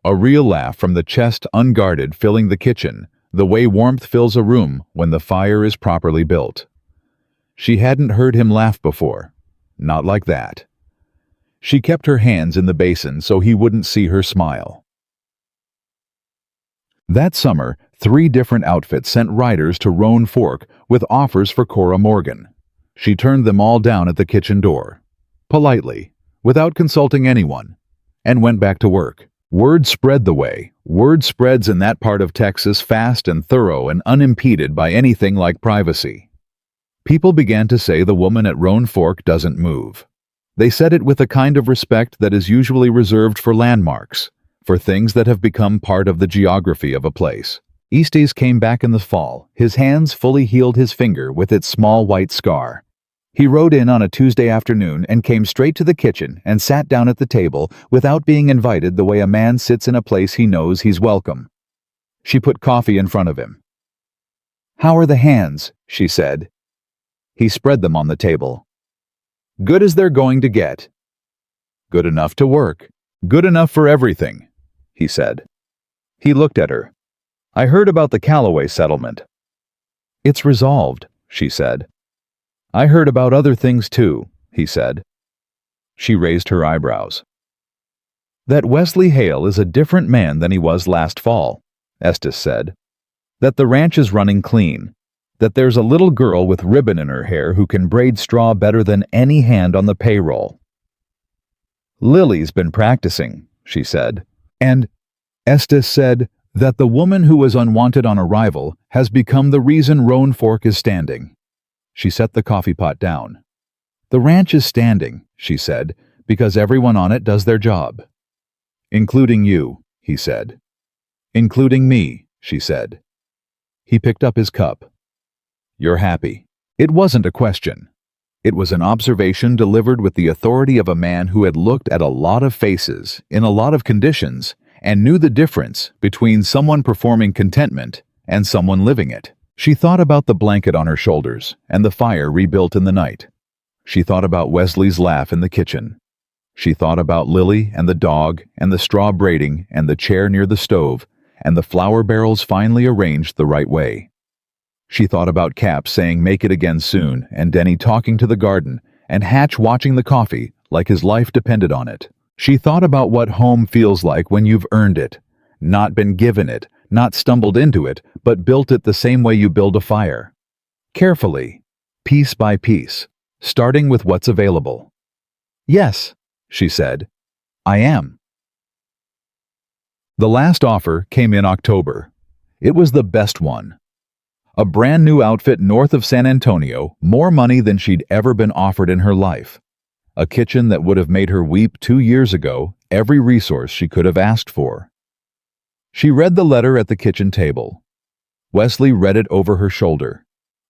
A real laugh from the chest unguarded, filling the kitchen, the way warmth fills a room when the fire is properly built. She hadn't heard him laugh before, not like that. She kept her hands in the basin so he wouldn't see her smile. That summer, 3 different outfits sent riders to Roan Fork with offers for Cora Morgan. She turned them all down at the kitchen door, politely, without consulting anyone, and went back to work. Word spread the way. Word spreads in that part of Texas fast and thorough and unimpeded by anything like privacy. People began to say the woman at Roan Fork doesn't move. They said it with a kind of respect that is usually reserved for landmarks, for things that have become part of the geography of a place. Estes came back in the fall, his hands fully healed his finger with its small white scar. He rode in on a Tuesday afternoon and came straight to the kitchen and sat down at the table without being invited the way a man sits in a place he knows he's welcome. She put coffee in front of him. "How are the hands?" she said. He spread them on the table. "Good as they're going to get." "Good enough to work. Good enough for everything," he said. He looked at her. "I heard about the Calloway settlement." "It's resolved," she said. "I heard about other things too," he said. She raised her eyebrows. "That Wesley Hale is a different man than he was last fall," Estes said. "That the ranch is running clean. That there's a little girl with ribbon in her hair who can braid straw better than any hand on the payroll." "Lily's been practicing," she said. "And," Estes said, "that the woman who was unwanted on arrival has become the reason Roan Fork is standing." She set the coffee pot down. "The ranch is standing," she said, "because everyone on it does their job." "Including you," he said. "Including me," she said. He picked up his cup. "You're happy." It wasn't a question. It was an observation delivered with the authority of a man who had looked at a lot of faces, in a lot of conditions, and knew the difference between someone performing contentment and someone living it. She thought about the blanket on her shoulders and the fire rebuilt in the night. She thought about Wesley's laugh in the kitchen. She thought about Lily and the dog and the straw braiding and the chair near the stove and the flour barrels finely arranged the right way. She thought about Cap saying make it again soon and Denny talking to the garden and Hatch watching the coffee like his life depended on it. She thought about what home feels like when you've earned it, not been given it, not stumbled into it, but built it the same way you build a fire. Carefully, piece by piece, starting with what's available. "Yes," she said, "I am." The last offer came in October. It was the best one. A brand new outfit north of San Antonio, more money than she'd ever been offered in her life. A kitchen that would have made her weep 2 years ago, every resource she could have asked for. She read the letter at the kitchen table. Wesley read it over her shoulder.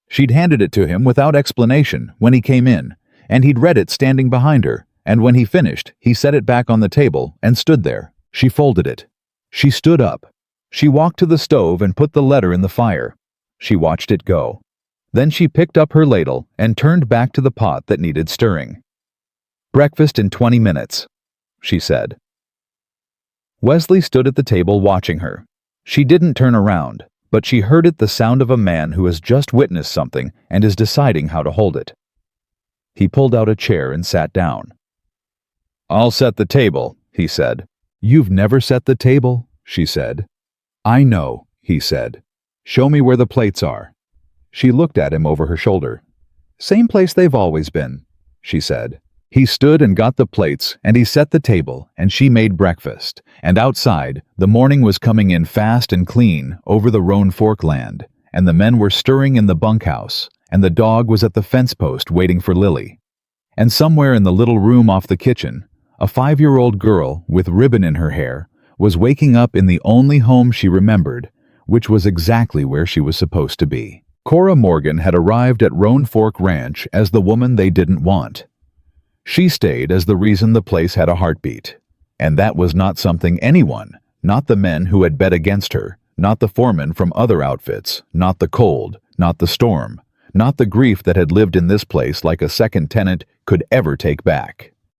She'd handed it to him without explanation when he came in, and he'd read it standing behind her, and when he finished, he set it back on the table and stood there. She folded it. She stood up. She walked to the stove and put the letter in the fire. She watched it go. Then she picked up her ladle and turned back to the pot that needed stirring. "Breakfast in 20 minutes," she said. Wesley stood at the table watching her. She didn't turn around, but she heard it the sound of a man who has just witnessed something and is deciding how to hold it. He pulled out a chair and sat down. "I'll set the table," he said. "You've never set the table," she said. "I know," he said. "Show me where the plates are." She looked at him over her shoulder. "Same place they've always been," she said. He stood and got the plates, and he set the table, and she made breakfast. And outside, the morning was coming in fast and clean over the Roan Fork land, and the men were stirring in the bunkhouse, and the dog was at the fence post waiting for Lily. And somewhere in the little room off the kitchen, a 5-year-old girl with ribbon in her hair was waking up in the only home she remembered, which was exactly where she was supposed to be. Cora Morgan had arrived at Roan Fork Ranch as the woman they didn't want. She stayed as the reason the place had a heartbeat. And that was not something anyone, not the men who had bet against her, not the foremen from other outfits, not the cold, not the storm, not the grief that had lived in this place like a second tenant could ever take back.